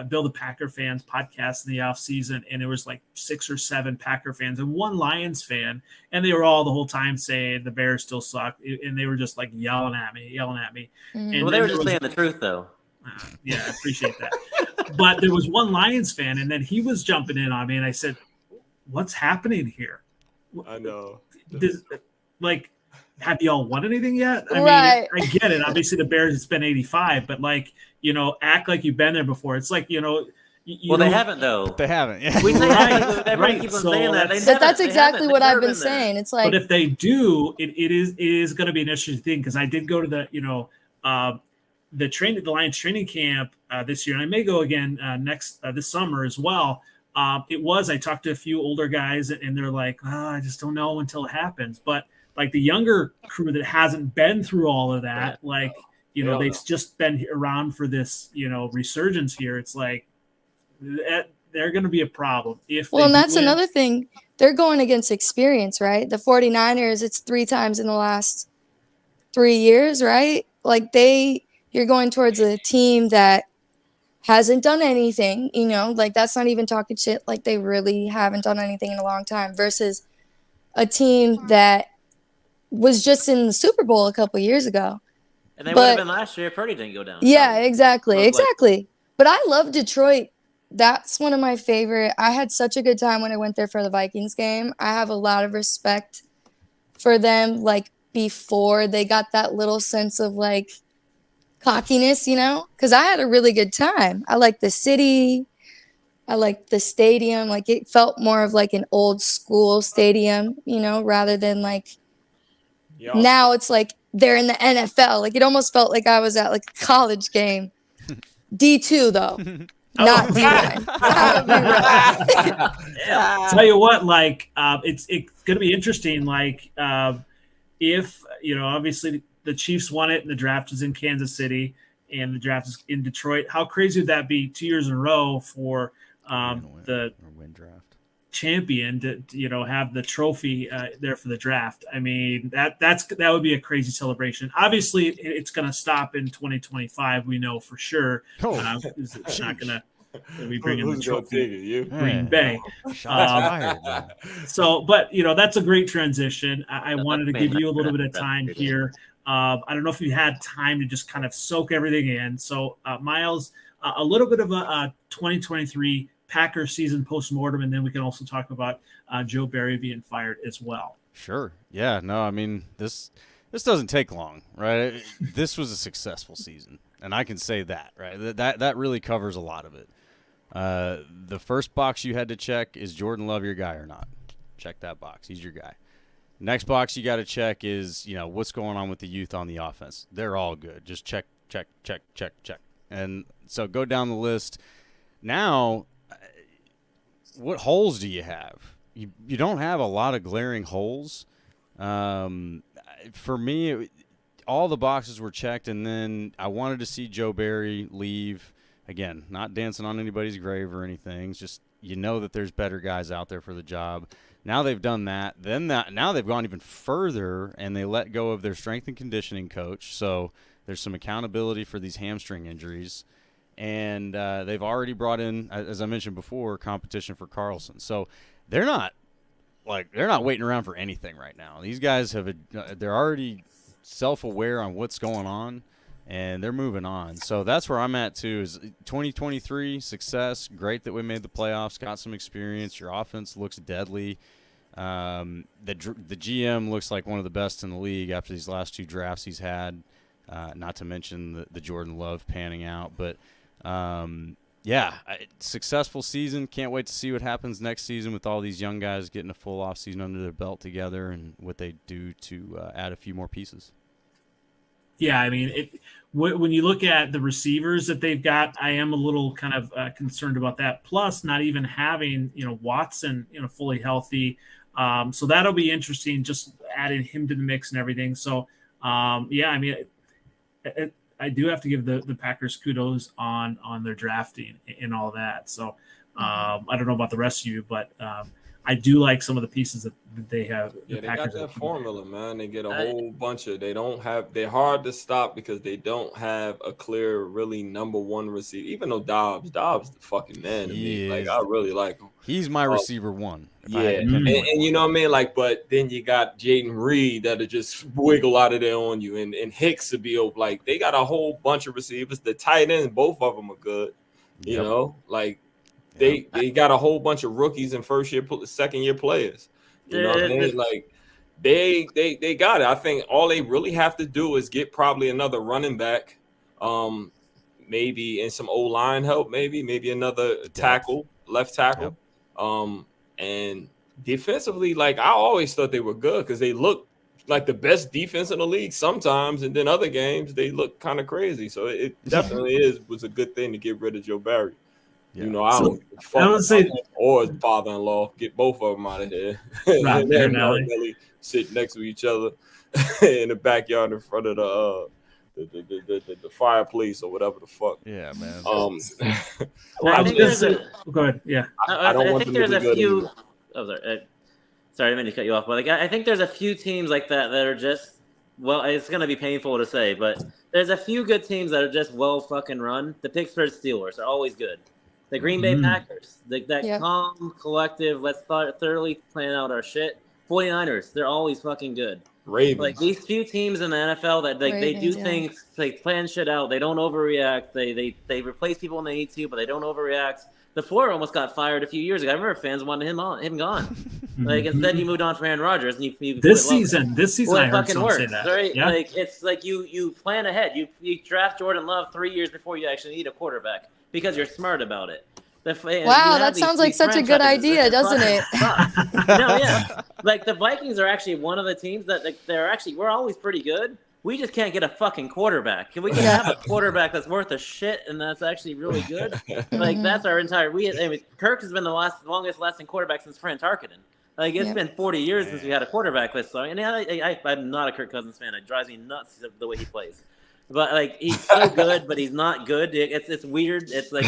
A: Bill the Packer Fans podcast in the off season, and there was like 6 or 7 Packer fans and 1 Lions fan, and they were all the whole time saying the Bears still suck, and they were just like yelling at me.
E: Mm-hmm.
A: And
B: they were just saying the truth, though.
A: Yeah, I appreciate that. But there was 1 Lions fan, and then he was jumping in on me, and I said, "What's happening here?"
C: I know.
A: Have y'all won anything yet? I mean, I get it. Obviously, the Bears, it's been 85, but act like you've been there before. It's like,
B: they haven't, though.
D: They haven't. Yeah.
B: We say everybody keeps on saying that.
E: But that's exactly what I've been saying. It's like,
A: but if they do, it is going to be an interesting thing because I did go to the the Lions training camp this year, and I may go again this summer as well. I talked to a few older guys, and they're like, I just don't know until it happens. But like the younger crew that hasn't been through all of that, they've just been around for this, resurgence here. It's like they're going to be a problem.
E: And that's another thing. They're going against experience, right? The 49ers, it's 3 times in the last 3 years, right? Like you're going towards a team that hasn't done anything, that's not even talking shit. Like they really haven't done anything in a long time versus a team that was just in the Super Bowl a couple years ago.
B: And they would have been last year if Purdy didn't go down.
E: Yeah, exactly. But I love Detroit. That's one of my favorite. I had such a good time when I went there for the Vikings game. I have a lot of respect for them, before they got that little sense of, cockiness, because I had a really good time. I liked the city. I liked the stadium. It felt more of an old school stadium, rather than now it's they're in the NFL. It almost felt like I was at a college game. D2 though, not D1.
A: Tell you what, it's going to be interesting. If obviously the Chiefs won it and the draft is in Kansas City and the draft is in Detroit, how crazy would that be 2 years in a row for the
D: win draft
A: champion to have the trophy there for the draft? I mean, that would be a crazy celebration. Obviously, it's going to stop in 2025. We know for sure. It's not going to be bringing the trophy Green Bay. But that's a great transition. I wanted to give you a little bit of time here. I don't know if you had time to just kind of soak everything in. So, Miles, a little bit of a 2023 Packers season post-mortem, and then we can also talk about Joe Barry being fired as well.
D: Sure. Yeah. No, I mean, this doesn't take long, right? This was a successful season, and I can say that, right? That really covers a lot of it. The first box you had to check is Jordan Love your guy or not? Check that box. He's your guy. Next box you got to check is, what's going on with the youth on the offense. They're all good. Just check. And so go down the list. Now, what holes do you have? You don't have a lot of glaring holes. For me, all the boxes were checked, and then I wanted to see Joe Barry leave. Again, not dancing on anybody's grave or anything. It's just that there's better guys out there for the job. Now they've done that. Now they've gone even further, and they let go of their strength and conditioning coach. So there's some accountability for these hamstring injuries. And they've already brought in, as I mentioned before, competition for Carlson. So they're not waiting around for anything right now. These guys they're already self-aware on what's going on, and they're moving on. So that's where I'm at too. Is 2023 success? Great that we made the playoffs, got some experience. Your offense looks deadly. The GM looks like one of the best in the league after these last 2 drafts he's had. Not to mention the Jordan Love panning out, but. Successful season. Can't wait to see what happens next season with all these young guys getting a full off season under their belt together and what they do to add a few more pieces.
A: Yeah, I mean, when you look at the receivers that they've got, I am a little kind of concerned about that. Plus, not even having Watson fully healthy, so that'll be interesting. Just adding him to the mix and everything. So, I mean. I do have to give the Packers kudos on their drafting and all that. So, I don't know about the rest of you, but I do like some of the pieces that they have.
C: Yeah, they got that formula, man. They get a whole bunch of. They're hard to stop because they don't have a clear, really number one receiver. Even though Dobbs the fucking man to me. Like I really like him.
D: He's my receiver one.
C: Yeah, and you know what I mean. Like, but then you got Jaden Reed that'll just wiggle out of there on you, and Hicks will be like they got a whole bunch of receivers. The tight ends, both of them are good. You know, like. They got a whole bunch of rookies and second year players. You know what I mean? Like they got it. I think all they really have to do is get probably another running back, maybe and some O-line help, maybe another tackle, left tackle. And defensively, like I always thought they were good because they look like the best defense in the league sometimes, and then other games they look kind of crazy. So it definitely was a good thing to get rid of Joe Barry. Yeah. You know, I would say or his father-in-law, get both of them out of here. And then Nelly sit next to each other in the backyard in front of the fireplace or whatever the fuck.
D: Yeah, man.
A: Well, I think go ahead. Yeah,
B: I think there's a few. Oh, sorry. Sorry, I didn't mean to cut you off. But like, I think there's a few teams like that are just. Well, it's going to be painful to say, but there's a few good teams that are just well fucking run. The Pittsburgh Steelers are always good. The Green Bay Packers, that calm, collective, let's thoroughly plan out our shit. 49ers, they're always fucking good.
C: Ravens.
B: Like these few teams in the NFL that they do things, they plan shit out. They don't overreact. They replace people when they need to, but they don't overreact. The Fleur almost got fired a few years ago. I remember fans wanted him gone. Like instead, you moved on from Aaron Rodgers, and you
A: this season, I heard
B: fucking
A: someone
B: works,
A: say that.
B: Right?
A: Yeah.
B: Like it's like you plan ahead. You draft Jordan Love 3 years before you actually need a quarterback because you're smart about it.
E: Wow, that sounds like such a good idea, doesn't it?
B: No, yeah. Like the Vikings are actually one of the teams that we're always pretty good. We just can't get a fucking quarterback. We can have a quarterback that's worth a shit and that's actually really good. Like that's our entire. Kirk has been the longest lasting quarterback since Fran Tarkenton. Like it's been 40 years since we had a quarterback this long. And I'm not a Kirk Cousins fan. It drives me nuts the way he plays. But like he's so good, but he's not good. It's weird. It's like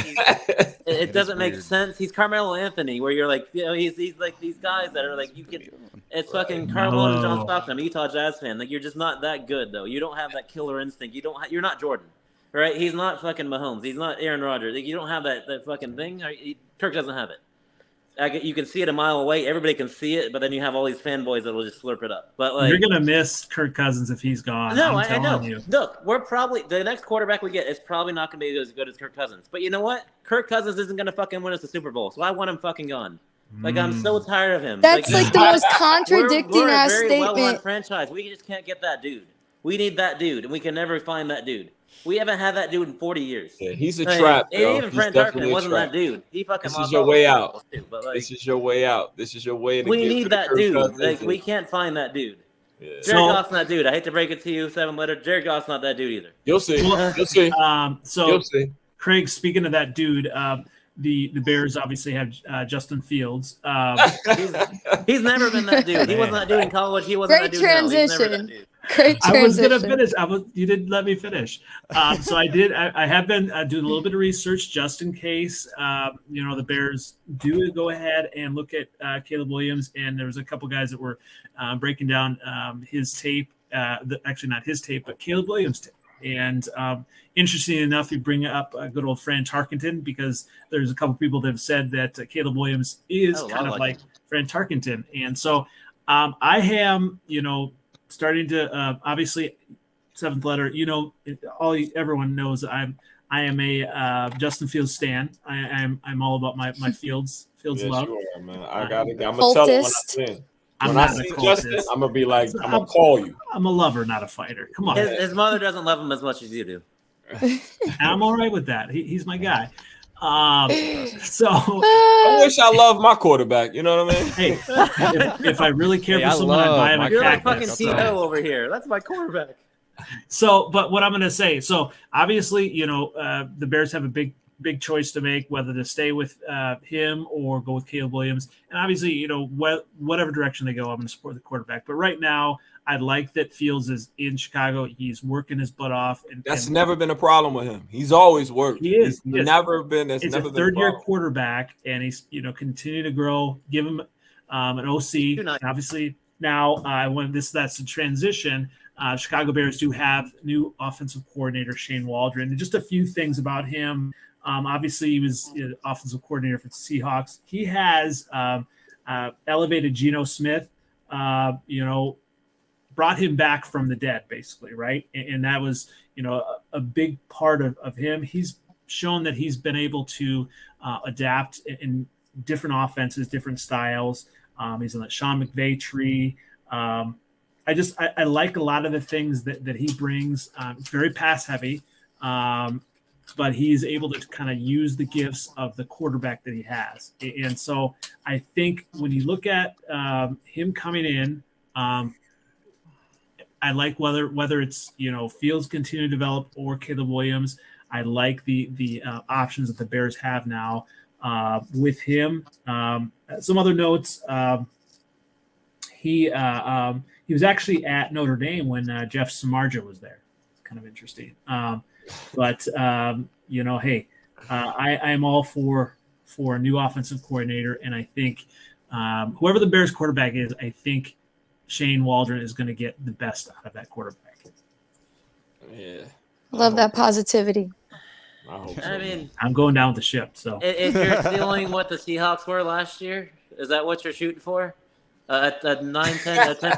B: it doesn't make sense. He's Carmelo Anthony, where you're like, you know, he's like these guys that are like you can. It's fucking Carmelo and John Stockton. I'm a Utah Jazz fan. Like you're just not that good though. You don't have that killer instinct. You're not Jordan, right? He's not fucking Mahomes. He's not Aaron Rodgers. Like, you don't have that fucking thing. Kirk doesn't have it. You can see it a mile away. Everybody can see it, but then you have all these fanboys that will just slurp it up. But like,
A: you're gonna miss Kirk Cousins if he's gone.
B: No, I know. You. Look, we're probably the next quarterback we get is probably not gonna be as good as Kirk Cousins. But you know what? Kirk Cousins isn't gonna fucking win us the Super Bowl, so I want him fucking gone. Like I'm so tired of him.
E: That's like the most contradicting ass statement. We're a very well-run
B: franchise. We just can't get that dude. We need that dude, and we can never find that dude. We haven't had that dude in 40 years.
C: Yeah, he's a trap.
B: Even Fran Tarkenton wasn't that dude. He fucking.
C: This is your way out. This is your way out. This is your way.
B: We need that dude. Like we can't find that dude. Yeah. Jared Goff's not that dude. I hate to break it to you, 7-letter. Jared Goff's not that dude either.
C: You'll see. You'll see.
A: You'll see. Craig, speaking of that dude, the Bears obviously have Justin Fields.
B: He's never been that dude. He wasn't that dude in college. He wasn't that dude now. He's never that dude.
E: Great transition.
A: I was going to finish. You didn't let me finish. So I did. I have been doing a little bit of research just in case, the Bears do go ahead and look at Caleb Williams. And there was a couple guys that were breaking down his tape. Actually, not his tape, but Caleb Williams' tape. And interesting enough, you bring up good old Fran Tarkenton because there's a couple people that have said that Caleb Williams is kind of like Fran Tarkenton. And so I am, starting to obviously 7th letter. Everyone knows I am a Justin Fields stan. I'm all about my Fields love.
C: Sure, man. I'm gonna tell him when I see. When I see Justin, I'm gonna be like, I'm gonna call you.
A: I'm a lover, not a fighter. Come on.
B: His mother doesn't love him as much as you do.
A: I'm all right with that. He's my guy. So
C: I wish I loved my quarterback. You know what I mean?
A: Hey, if I really care for someone, I'd buy him a
B: You're
A: cactus.
B: like fucking T.O. over here. That's my quarterback.
A: So, but what I'm going to say, so obviously, the Bears have a big choice to make, whether to stay with him or go with Caleb Williams. And obviously, whatever direction they go, I'm going to support the quarterback. But right now, I like that Fields is in Chicago. He's working his butt off. And
C: that's never been a problem with him. He's always worked.
A: He's
C: never been. He's
A: a third-year quarterback, and he's continue to grow. Give him an OC. Obviously, now that's a transition. Chicago Bears do have new offensive coordinator Shane Waldron, and just a few things about him. Obviously, he was offensive coordinator for the Seahawks. He has elevated Geno Smith. Brought him back from the dead, basically, right? And that was, a big part of him. He's shown that he's been able to adapt in different offenses, different styles. He's on that Sean McVay tree. I like a lot of the things that he brings. It's very pass heavy, but he's able to kind of use the gifts of the quarterback that he has. And so I think when you look at him coming in, I like whether it's Fields continue to develop or Caleb Williams. I like the options that the Bears have now with him. Some other notes. He was actually at Notre Dame when Jeff Samardzija was there. It's kind of interesting. But hey, I am all for a new offensive coordinator, and I think whoever the Bears quarterback is, I think Shane Waldron is going to get the best out of that quarterback.
C: Yeah,
E: love that positivity.
C: I hope so.
B: I mean,
A: I'm going down with the ship. So,
B: if you're stealing what the Seahawks were last year, is that what you're shooting for? A 10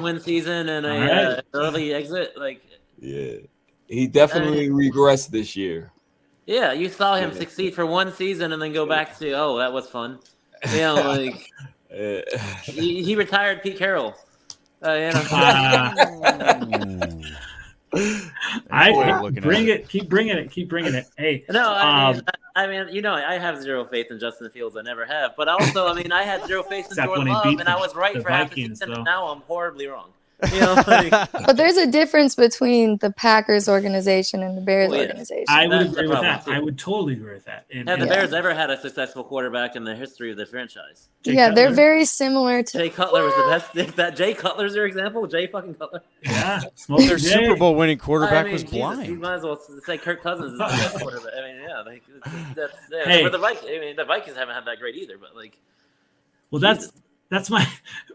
B: win season and a early exit,
C: yeah, he definitely regressed this year.
B: Yeah, you saw him succeed for one season and then go back to that was fun. He retired Pete Carroll.
A: Keep bringing it. Hey,
B: no, I have zero faith in Justin Fields. I never have, but also, I had zero faith in Jordan Love, and I was right for half the season. And now I'm horribly wrong.
E: But there's a difference between the Packers organization and the Bears organization.
A: I would agree with that. I would totally agree with that.
B: Have the Bears ever had a successful quarterback in the history of the franchise?
E: They're very similar to.
B: Jay Cutler was the best. If that Jay Cutler's your example, Jay fucking Cutler.
A: Yeah,
D: their Super Bowl winning quarterback was blind.
B: You might as well say Kirk Cousins is the best quarterback.
A: Hey,
B: for the Vikings, the Vikings haven't had that great either. But
A: that's my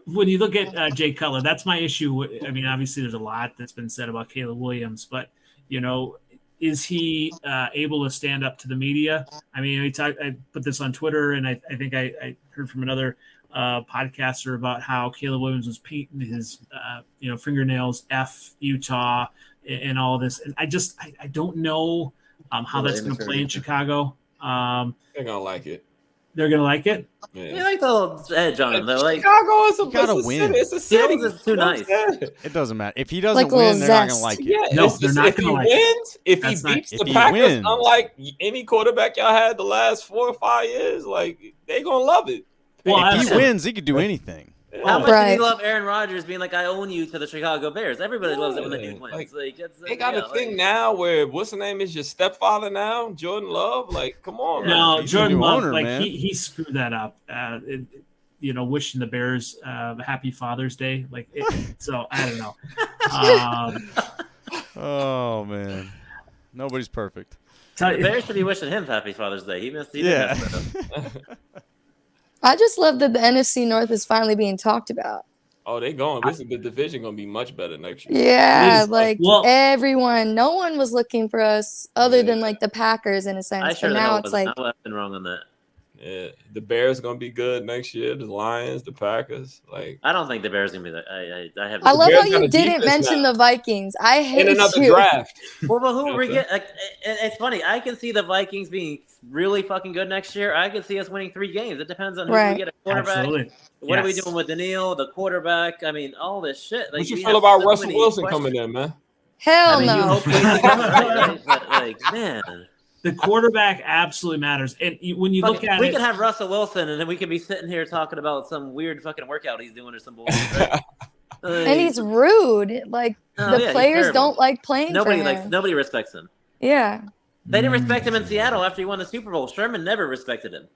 A: when you look at Jay Cutler, that's my issue. Obviously there's a lot that's been said about Caleb Williams, but is he able to stand up to the media? I put this on Twitter, and I think I heard from another podcaster about how Caleb Williams was painting his fingernails F Utah and all of this, and I don't know how that's going to play in Chicago.
C: They're gonna like it.
A: They're gonna like it.
B: Yeah, they like the little edge on it. They're like,
C: Chicago is
D: gotta win.
C: It's a city.
B: It's too nice.
D: It doesn't matter if he doesn't win. They're not gonna like it.
C: Yeah,
A: no, they're not gonna like it.
C: If he beats the Packers, unlike any quarterback y'all had the last 4 or 5 years, they gonna love it.
D: Well, if he wins, he could do anything.
B: How much do you love Aaron Rodgers being like, I own you to the Chicago Bears? Everybody loves it when the dude wins.
C: They got a thing now where what's the name is your stepfather now, Jordan Love. Come on,
A: no,
C: man.
A: Jordan Love, he screwed that up. Wishing the Bears a happy Father's Day. So I don't know.
D: Oh man, nobody's perfect.
B: The Bears should be wishing him happy Father's Day. He missed.
E: I just love that the NFC North is finally being talked about.
C: Oh, they going. This is the division going to be much better next year.
E: Yeah, everyone. No one was looking for us other than the Packers in a sense. But now it's
B: nothing wrong on that.
C: Yeah, the Bears going to be good next year. The Lions, the Packers.
B: I don't think the Bears going to be that.
E: I love how you didn't mention the Vikings. I hate
C: in another draft.
B: Well, but who we get? It's funny. I can see the Vikings being really fucking good next year. I can see us winning 3 games. It depends on who we get a quarterback.
A: Absolutely.
B: What are we doing with Daniil, the quarterback? All this shit.
C: What you feel about Russell Wilson coming in, man?
E: Hell no.
B: You hope man.
A: The quarterback absolutely matters. And when you look at
B: we could have Russell Wilson, and then we could be sitting here talking about some weird fucking workout he's doing or some bullshit. Right?
E: And he's rude. The players don't like playing for him.
B: Nobody respects him.
E: Yeah.
B: They didn't respect him in Seattle after he won the Super Bowl. Sherman never respected him.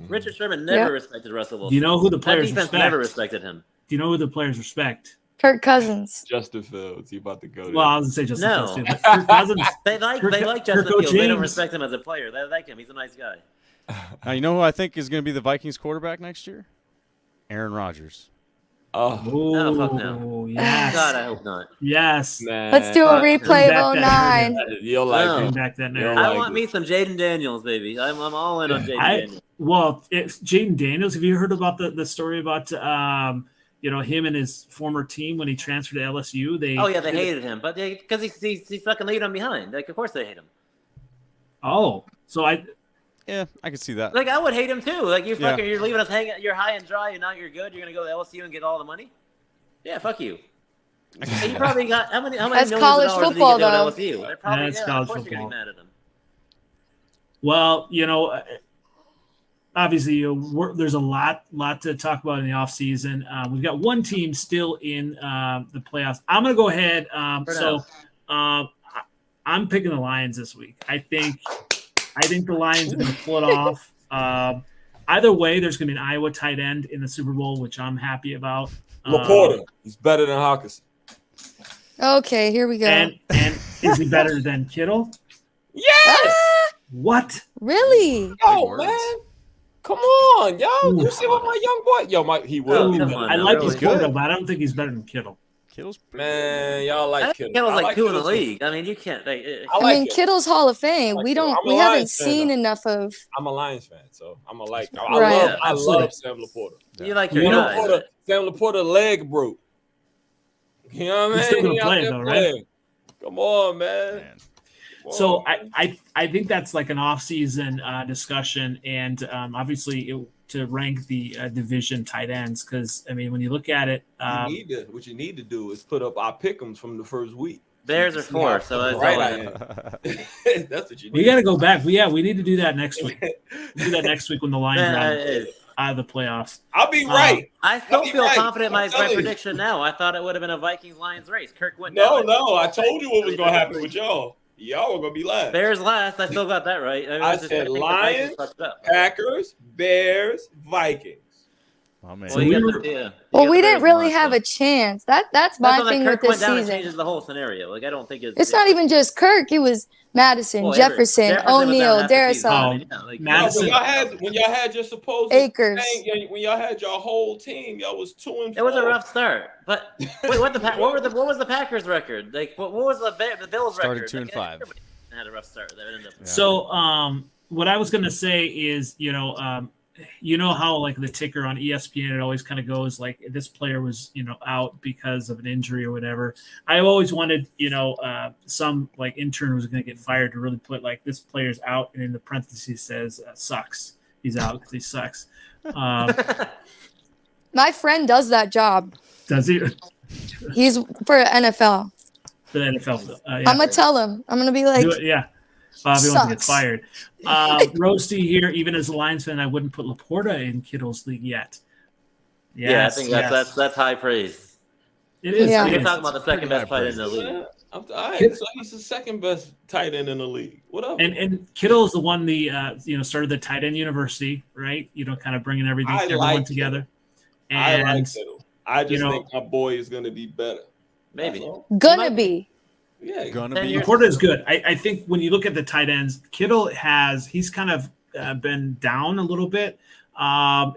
B: Richard Sherman never respected Russell Wilson.
A: Do you know who the players respect?
B: Never respected him.
A: Do you know who the players respect?
E: Kirk Cousins.
C: Justin Fields. You about to go there.
A: Well, I was going to say Justin Fields too. But
B: Kirk Cousins. They like Justin Fields. They don't respect him as a player. They like him. He's a nice guy.
D: Now, you know who I think is going to be the Vikings quarterback next year? Aaron Rodgers.
B: Oh, fuck no.
A: Yes.
B: God, I hope not.
A: Yes.
C: Man.
E: Let's do a replay of 09.
C: You'll like
A: Bring back that narrative.
B: I want me some Jaden Daniels, baby. I'm all in on Jaden Daniels.
A: Well, it's Jaden Daniels. Have you heard about the story about him and his former team when he transferred to LSU? They
B: hated him, but because he's fucking leaving them behind. Like, of course they hate him.
A: Oh, so I
D: can see that.
B: Like, I would hate him too. Like, you're leaving us hanging. You're high and dry, and now you're good. You're gonna go to LSU and get all the money. Yeah, fuck you. You probably got how many
E: That's
B: millions
E: college
B: of dollars
E: football,
B: did he get
E: though.
B: to LSU? They're probably,
A: That's college
B: of course
A: football.
B: You're gonna be mad at him.
A: Well, obviously, there's a lot to talk about in the offseason. We've got one team still in the playoffs. I'm going to go ahead. I'm picking the Lions this week. I think the Lions are going to pull it off. Either way, there's going to be an Iowa tight end in the Super Bowl, which I'm happy about.
C: Laporta. He's better than Hawkins.
E: Okay, here we go.
A: And is he better than Kittle?
C: Yes.
A: What?
E: Really?
C: Oh, man. Come on, yo. You see what my young boy? He will.
A: I like his Kittle, but I don't think he's better than Kittle.
D: Kittle's
C: Man, y'all like Kittle.
B: Kittle's like two in the
C: Kittle
B: league. I mean, you can't.
E: Kittle's Hall of Fame. We haven't seen enough of.
C: I'm a Lions fan, so I'm a like.
E: Right.
C: I love Sam Laporta.
B: You like your guy.
C: Sam Laporta leg broke. You know what I mean?
A: He's still gonna play though, right?
C: Come on, man.
A: So I think that's like an off-season discussion, and obviously to rank the division tight ends, because I mean when you look at it,
C: what you need to do is put up our pick'ems from the first week.
B: Bears are 4, so that's
C: right. That's what you need.
A: We got to go back. We need to do that next week. Do that next week when the Lions are out of the playoffs.
C: I'll be right.
B: I still feel confident in my prediction now. I thought it would have been a Vikings-Lions race. Kirk went
C: down. No, I told you what was going to happen with y'all. Y'all were going to be last.
B: Bears last. I still got that right.
C: I said Lions, Packers, Bears, Vikings.
D: Oh, man.
E: We didn't really have a chance. That's my thing with this season.
B: Changes the whole scenario. Like, I don't think
E: it's not even just Kirk. It was Madison, Jefferson, O'Neal, Darrisaw.
A: Madison.
C: When y'all had your supposed
E: Akers.
C: When y'all had your whole team, y'all was 2-4.
B: It was a rough start. But wait, what was the Packers record? Like, what was the Bills record?
D: Started 2-5.
B: Had a rough start.
A: So, what I was going to say is, how like the ticker on ESPN, it always kind of goes like this player was, out because of an injury or whatever. I always wanted, some like intern was going to get fired to really put like this player's out, and in the parentheses says sucks. He's out because he sucks.
E: My friend does that job.
A: Does he?
E: He's for NFL.
A: For the NFL. Yeah.
E: I'm gonna tell him. I'm gonna be like,
A: Bobby wants to get fired. Roasty here, even as a Lions fan, I wouldn't put Laporta in Kittle's league yet.
B: Yes, I think that's high praise.
A: It is.
E: Yeah.
B: You're talking about the second best tight end in the league.
C: So he's the second best tight end in the league. What up?
A: And Kittle is the one started the tight end university, right? Kind of bringing everyone together. And
C: I like Kittle. I just think my boy is going to be better.
B: Maybe.
E: Gonna be.
C: Yeah,
D: gonna be.
A: Laporta is good. I think when you look at the tight ends, Kittle he's kind of been down a little bit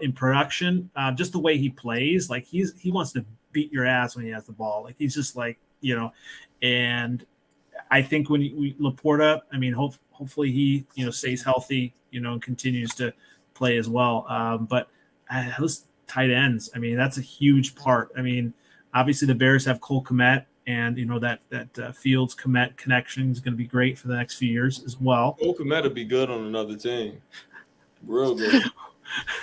A: in production. Just the way he plays, like he wants to beat your ass when he has the ball. Like he's just like and I think when Laporta, I mean, hopefully he stays healthy, and continues to play as well. But those tight ends, I mean, that's a huge part. I mean, obviously the Bears have Cole Kmet. And that Fields Kmet connection is going to be great for the next few years as well.
C: Cole Kmet will be good on another team, real good.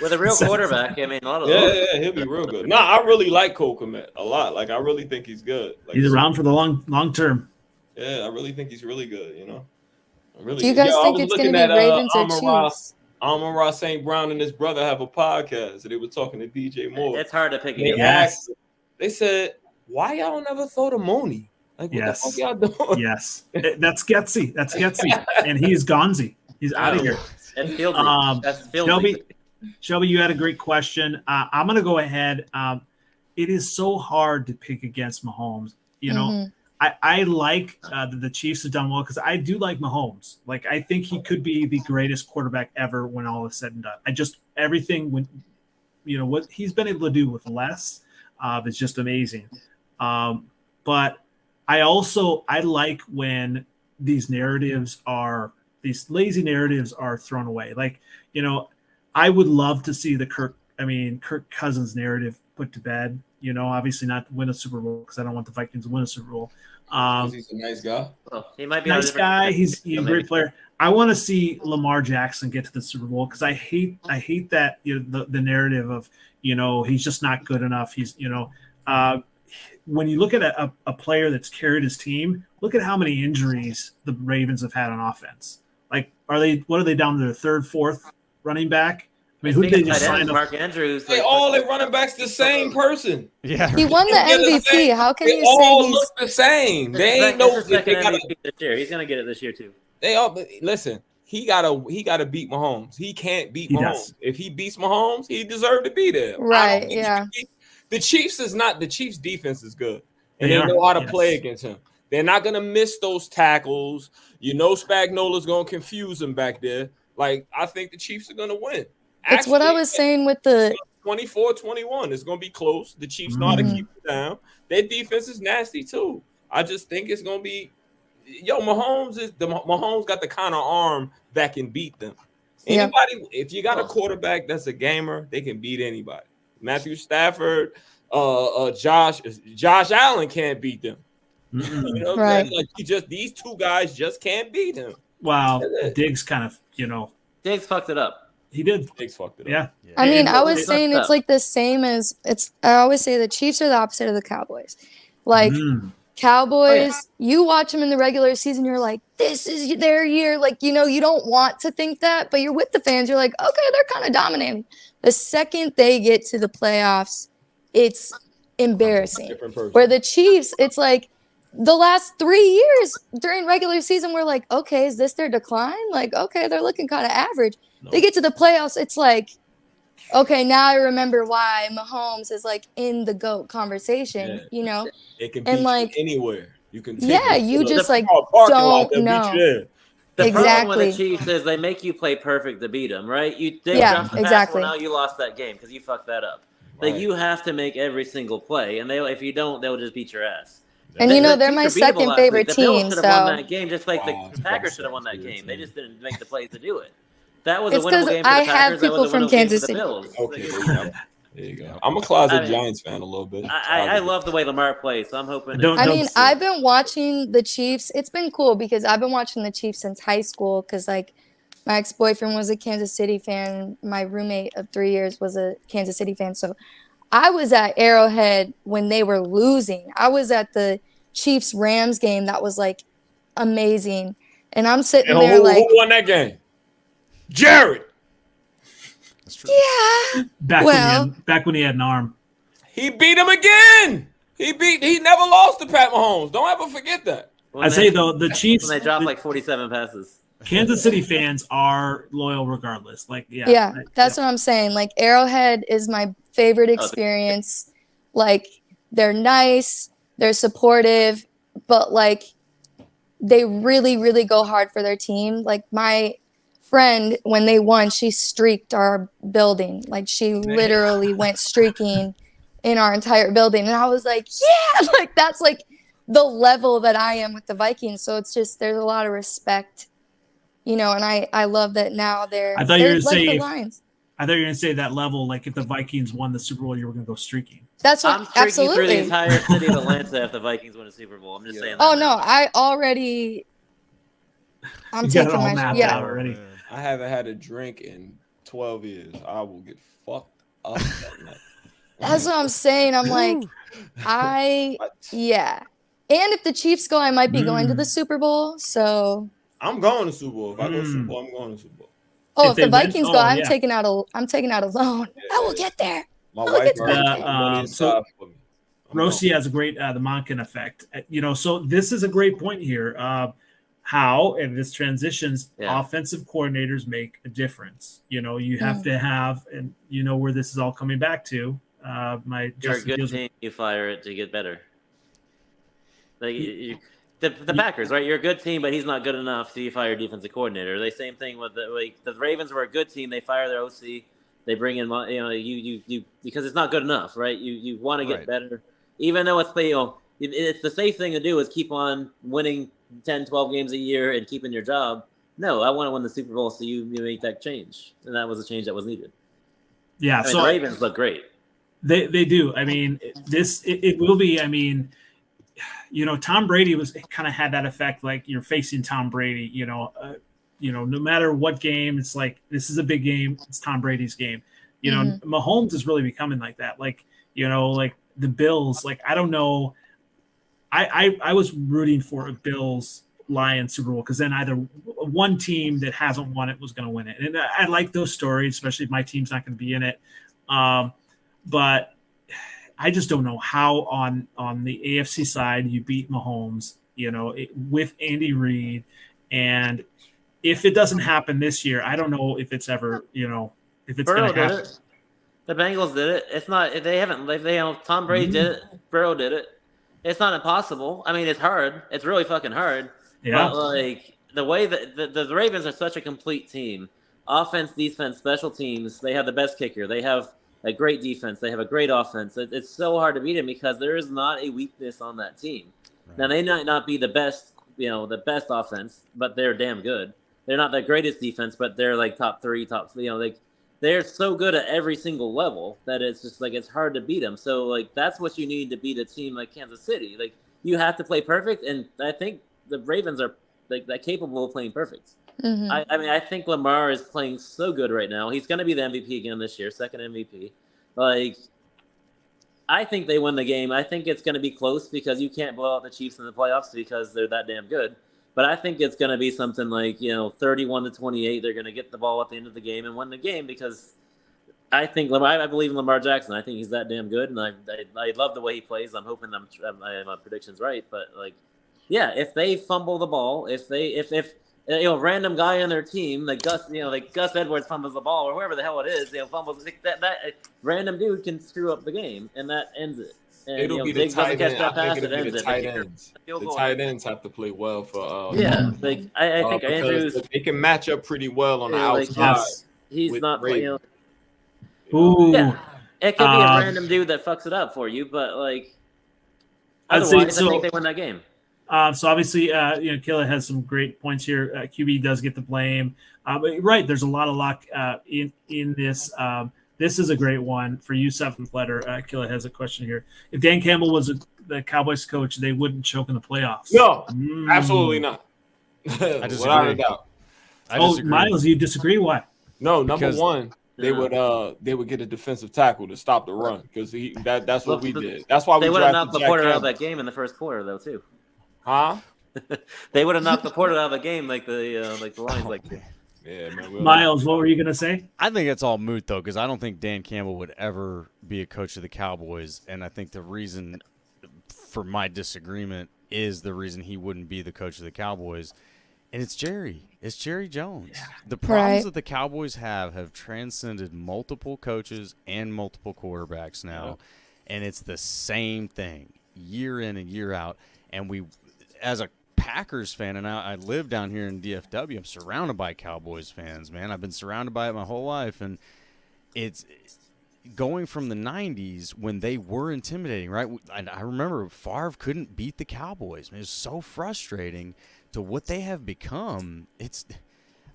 B: With a real quarterback, I mean, a lot of
C: he'll be real good. I really like Cole Kmet a lot. Like I really think he's good. Like,
A: he's around for the long term.
C: Yeah, I really think he's really good.
E: Do you guys think it's going to be Ravens or Chiefs?
C: Amon-Ra St. Brown and his brother have a podcast, and they were talking to DJ Moore.
B: It's hard to pick.
C: They said, "Why y'all never throw to Mooney? Like, what the fuck y'all doing?"
A: Yes, that's Getsy. That's Getsy, and he's Gonzi. He's out of here.
B: That's Fieldy.
A: Shelby, you had a great question. I'm going to go ahead. it is so hard to pick against Mahomes. You know, I like the Chiefs have done well because I do like Mahomes. Like, I think he could be the greatest quarterback ever when all is said and done. Everything when, what he's been able to do with less is just amazing. But I like when these lazy narratives are thrown away. Like, I would love to see the Kirk Cousins narrative put to bed. Obviously not to win a Super Bowl because I don't want the Vikings to win a Super Bowl.
C: He's a nice guy.
B: Well, he might be
A: nice guy. He's a great player. I want to see Lamar Jackson get to the Super Bowl because I hate that the narrative of he's just not good enough. He's when you look at a player that's carried his team, look at how many injuries the Ravens have had on offense. Like, what are they down to their third, fourth running back? I mean, who did they just sign up?
B: Mark Andrews.
C: All their running backs the same person.
D: Yeah,
E: he won the MVP. How can you
C: all
E: say
C: look the same? They ain't no.
B: This year. He's gonna get it this year too.
C: They all listen. He gotta beat Mahomes. He can't beat Mahomes.
A: Does.
C: If he beats Mahomes, he deserved to be there.
E: Right? Yeah.
C: The Chiefs defense is good, and they know how to play against him. They're not gonna miss those tackles. Spagnola's gonna confuse him back there. Like, I think the Chiefs are gonna win.
E: It's what I was saying with the
C: 24-21. It's going to be close. The Chiefs know how to keep it down. Their defense is nasty too. I just think it's going to be Mahomes got the kind of arm that can beat them. Anybody, if you got a quarterback that's a gamer, they can beat anybody. Matthew Stafford, Josh Allen can't beat them.
E: Right.
C: Like, these two guys just can't beat him.
A: Wow, Diggs kind of
B: Diggs fucked it up.
A: He did.
C: Diggs fucked it up.
A: Yeah.
E: I mean, I was saying it's like the same as I always say the Chiefs are the opposite of the Cowboys. Like, Cowboys, you watch them in the regular season, you're like, this is their year. Like, you don't want to think that, but you're with the fans. You're like, okay, they're kind of dominating. The second they get to the playoffs, it's embarrassing. Where the Chiefs, it's like the last 3 years during regular season, we're like, okay, is this their decline? Like, okay, they're looking kind of average. No. They get to the playoffs, it's like, okay, now I remember why Mahomes is like in the GOAT conversation,
C: It can beat you anywhere. You can
E: you just like don't know.
B: The problem with the Chiefs is they make you play perfect to beat them, right? Exactly. Now you lost that game because you fucked that up. Right. Like, you have to make every single play, and if you don't, they'll just beat your ass.
E: And they're my second favorite team.
B: The Bills should have won that game, just like the Packers should have won that game. They just didn't make the plays to do it. That was a winnable game for the Packers. I have people from Kansas City.
C: Okay, there you go. I'm a closet Giants fan a little bit.
B: I love the way Lamar plays, so I'm hoping.
E: I've been watching the Chiefs. It's been cool because I've been watching the Chiefs since high school because, like, my ex-boyfriend was a Kansas City fan. My roommate of 3 years was a Kansas City fan. So I was at Arrowhead when they were losing. I was at the Chiefs-Rams game that was, like, amazing. And I'm sitting there
C: who
E: like...
C: Who won that game? Jared.
D: That's true.
E: Yeah.
A: Back when he had an arm.
C: He beat him again. He never lost to Pat Mahomes. Don't ever forget that.
A: The Chiefs,
B: when they dropped like 47 passes.
A: Kansas City fans are loyal regardless. Like,
E: that's what I'm saying. Like, Arrowhead is my favorite experience. Like, they're nice, they're supportive, but like they really, really go hard for their team. Like, my friend, when they won, she streaked our building. Like, she literally went streaking in our entire building. And I was like, yeah, like, that's like the level that I am with the Vikings. So it's just, there's a lot of respect, and I love that now they're
A: I thought you were going to
E: like
A: say
E: the Lions.
A: I thought you were going to say that level, like if the Vikings won the Super Bowl, you were going to go streaking.
E: That's what,
B: I'm streaking
E: absolutely.
B: through the entire city of Atlanta if the Vikings win a Super Bowl. I'm just saying that.
E: Oh, no, I already... I'm
A: you
E: taking
A: got it all
E: my...
A: mapped out already.
C: I haven't had a drink in 12 years. I will get fucked up that night.
E: That's what I'm saying. I'm like, yeah. And if the Chiefs go, I might be going to the Super Bowl. So
C: I'm going to Super Bowl. If I go to Super Bowl, I'm going to Super Bowl.
E: Oh, if the Vikings go, I'm taking out a loan. Yeah, I will get there.
C: My wife
A: Rosie has a great the Monken effect. So this is a great point here. How and this transitions, offensive coordinators make a difference. You have to have, and where this is all coming back to, my
B: You're a good team. You fire it to get better. Like the Packers, right? You're a good team, but he's not good enough, so you fire defensive coordinator. The same thing with the Ravens were a good team. They fire their OC. They bring in, you because it's not good enough, right? You want to get better, even though it's the safe thing to do is keep on winning 10, 12 games a year and keeping your job. No, I want to win the Super Bowl, so you make that change, and that was a change that was needed.
A: Yeah,
B: so the Ravens look great.
A: They do. I mean, it will be. I mean, Tom Brady kind of had that effect. Like you're facing Tom Brady. No matter what game, it's like this is a big game. It's Tom Brady's game. Mahomes is really becoming like that. Like like the Bills. Like I don't know. I was rooting for a Bills Lions Super Bowl because then either one team that hasn't won it was going to win it, and I like those stories, especially if my team's not going to be in it. But I just don't know how on the AFC side you beat Mahomes, with Andy Reid, and if it doesn't happen this year, I don't know if it's ever, if it's going to happen.
B: The Bengals did it. It's not. They haven't. Tom Brady did it. Burrow did it. It's not impossible. I mean, it's hard. It's really fucking hard.
A: Yeah.
B: But the way that the Ravens are such a complete team, offense, defense, special teams. They have the best kicker. They have a great defense. They have a great offense. It's so hard to beat them because there is not a weakness on that team. Right. Now they might not be the best, the best offense, but they're damn good. They're not the greatest defense, but they're like top 3, they're so good at every single level that it's just it's hard to beat them. So that's what you need to beat a team like Kansas City. You have to play perfect, and I think the Ravens are capable of playing perfect.
E: Mm-hmm.
B: I think Lamar is playing so good right now. He's going to be the MVP again this year, second MVP. I think they win the game. I think it's going to be close because you can't blow out the Chiefs in the playoffs because they're that damn good. But I think it's going to be something 31-28. They're going to get the ball at the end of the game and win the game because I believe in Lamar Jackson. I think he's that damn good, and I love the way he plays. I'm hoping my prediction's right. But if they fumble the ball, if random guy on their team, Gus Edwards fumbles the ball or whoever the hell it is, fumbles that random dude can screw up the game, and that ends it. And,
C: it'll be the tight end. I think it'll be the tight ends. The tight ends have to play well for.
B: I think Andrews.
C: They can match up pretty well on the outside.
B: He's not playing.
A: Ooh.
B: Yeah, it could be a random dude that fucks it up for you, but otherwise, I think they win that game.
A: So obviously, Killa has some great points here. QB does get the blame, but right, there's a lot of luck in this. This is a great one for you, seventh letter. Killa has a question here. If Dan Campbell was the Cowboys coach, they wouldn't choke in the playoffs.
C: No, absolutely not.
D: I disagree.
C: Without a doubt.
A: Miles, you disagree? Why?
C: No, number one, they would get a defensive tackle to stop the run because that's what we did. That's why
B: they would have knocked the Porter out of that game in the first quarter, though, too.
C: Huh?
B: They would have knocked the Porter out of the game like the Lions to.
C: Yeah, man.
A: Miles, what were you gonna say?
D: I think it's all moot though, because I don't think Dan Campbell would ever be a coach of the Cowboys, and I think the reason for my disagreement is the reason he wouldn't be the coach of the Cowboys, and it's Jerry. It's Jerry Jones. Yeah. The problems that the Cowboys have transcended multiple coaches and multiple quarterbacks now, and it's the same thing year in and year out. And we, as a Packers fan, and I live down here in DFW, I'm surrounded by Cowboys fans, man. I've been surrounded by it my whole life, and it's going from the 90s when they were intimidating, right? I remember Favre couldn't beat the Cowboys. It was so frustrating to what they have become.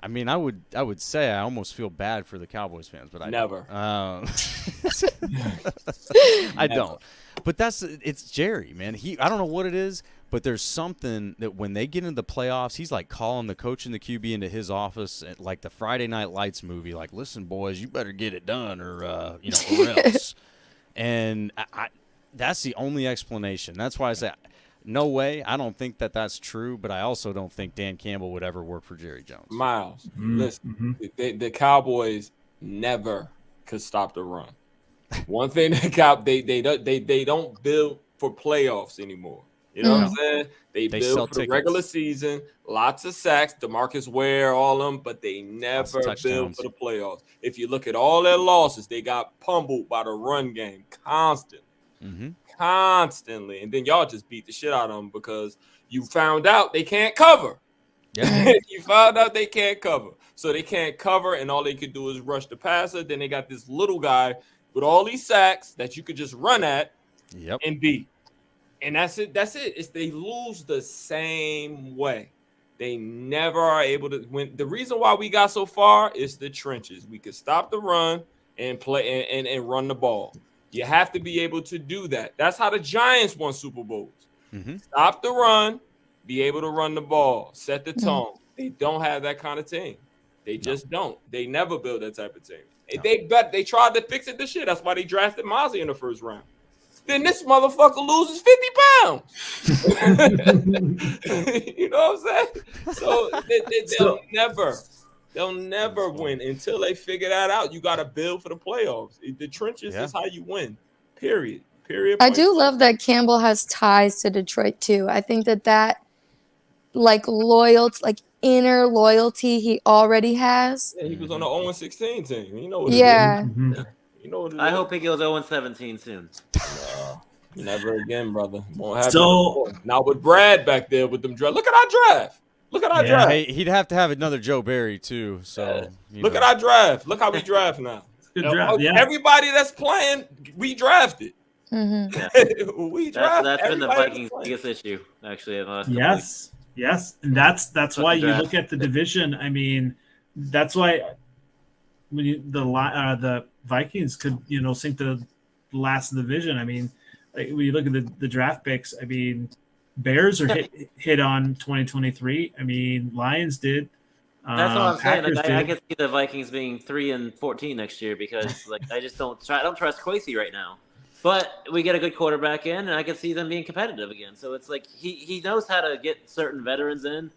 D: I would say I almost feel bad for the Cowboys fans, but I
C: never.
D: I don't. But it's Jerry, man. I don't know what it is, but there's something that when they get into the playoffs, he's like calling the coach and the QB into his office, like the Friday Night Lights movie. Like, listen, boys, you better get it done, or or else. And that's the only explanation. That's why I say, no way. I don't think that's true, but I also don't think Dan Campbell would ever work for Jerry Jones.
C: Miles, listen, the Cowboys never could stop the run. One thing they don't build for playoffs anymore. You know what I'm saying? They build for the regular season, lots of sacks, DeMarcus Ware, all of them, but they never build for the playoffs. If you look at all their losses, they got pummeled by the run game constantly. Constantly. And then y'all just beat the shit out of them because you found out they can't cover. Yeah. You found out they can't cover. So they can't cover, and all they could do is rush the passer. Then they got this little guy with all these sacks that you could just run at and beat. And that's it. It's they lose the same way. They never are able to win. The reason why we got so far is the trenches. We could stop the run and play and run the ball. You have to be able to do that. That's how the Giants won Super Bowls. Stop the run, be able to run the ball, set the tone. They don't have that kind of team. They just don't. They never build that type of team. They tried to fix it this year. That's why they drafted Mozzie in the first round. Then this motherfucker loses 50 pounds. You know what I'm saying? So they'll never win until they figure that out. You got to build for the playoffs. The trenches is how you win. Period.
E: I do love that Campbell has ties to Detroit too. I think that like loyalty, like inner loyalty he already has.
C: Yeah, he was on the 0-16 team. You know what it is. You know what it
B: I
C: is.
B: hope he goes 0-17 soon.
C: Never again, brother. Won't happen. Now with Brad back there with them draft. Look at our draft. Draft.
D: Hey, he'd have to have another Joe Barry too. So
C: look at our draft. Look how we draft now.
A: Good draft. Yeah.
C: Everybody that's playing, we drafted. We drafted.
B: That's been the Vikings' biggest issue, actually.
A: Yes, and that's why you look at the division. I mean, that's why when the Vikings could sink to the last in the division. I mean, like, when you look at the draft picks, I mean, Bears are hit on 2023. I mean, Lions did.
B: That's what I'm saying. Like, I can see the Vikings being 3-14 next year because I just don't trust Kwesi right now. But we get a good quarterback in, and I can see them being competitive again. So it's like he knows how to get certain veterans in.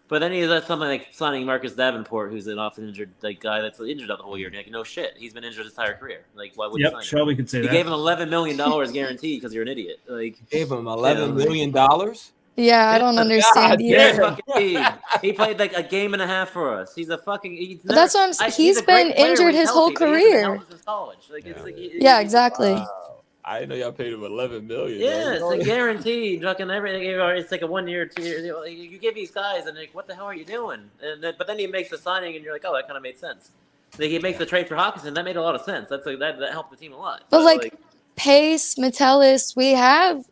B: But then he does something like signing Marcus Davenport, who's an often injured guy that's injured out the whole year. Like, no shit, he's been injured his entire career. Like, why would you sign him?
A: Shelby could say that.
B: He gave him $11 million guaranteed because you're an idiot. Like,
C: gave him $11 million?
E: Yeah, I don't understand either.
B: He played like a game and a half for us. He's a fucking.
E: That's what I'm saying. He's been injured his whole career. Yeah, exactly.
C: Wow. I didn't know y'all paid him $11 million.
B: Yeah, it's a guaranteed. Fucking everything. It's like a 1 year, 2 years. You give these guys, and like, what the hell are you doing? But then he makes the signing, and you're like, oh, that kind of made sense. Like, he makes the trade for Hawkinson. That made a lot of sense. That's that helped the team a lot.
E: But like Pace, Metellus, we have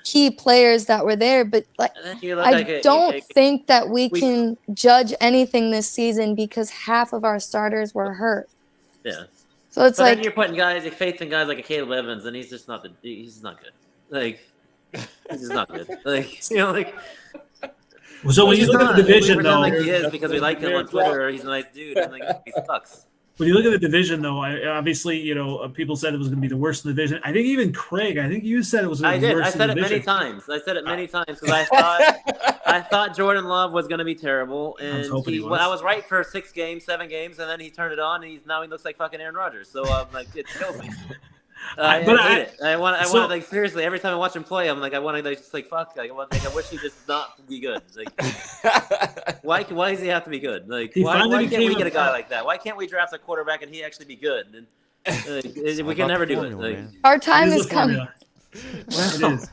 E: key players that were there, but like I don't think that we can judge anything this season because half of our starters were hurt.
B: Yeah.
E: So it's
B: then you're putting faith in guys like a Caleb Evans, and he's not good. He's just not good. Like,
A: So when you look at the division, though,
B: like he is because we like him on Twitter. He's a nice dude. And like, he sucks.
A: When you look at the division, though, obviously, people said it was going to be the worst in the division. I think even Craig, you said it was going to be the worst in the division.
B: I said it many times because I thought Jordan Love was going to be terrible, and I was right for 6 games, 7 games, and then he turned it on, and he looks like fucking Aaron Rodgers. So it kills me. I hate it. I want like seriously. Every time I watch him play, I'm like, I want to just like fuck. Like, I wish he just not be good. Like, why does he have to be good? Like, why can't we get a guy like that? Why can't we draft a quarterback and he actually be good? And we can never do it. Like,
E: our time is coming.
A: It is.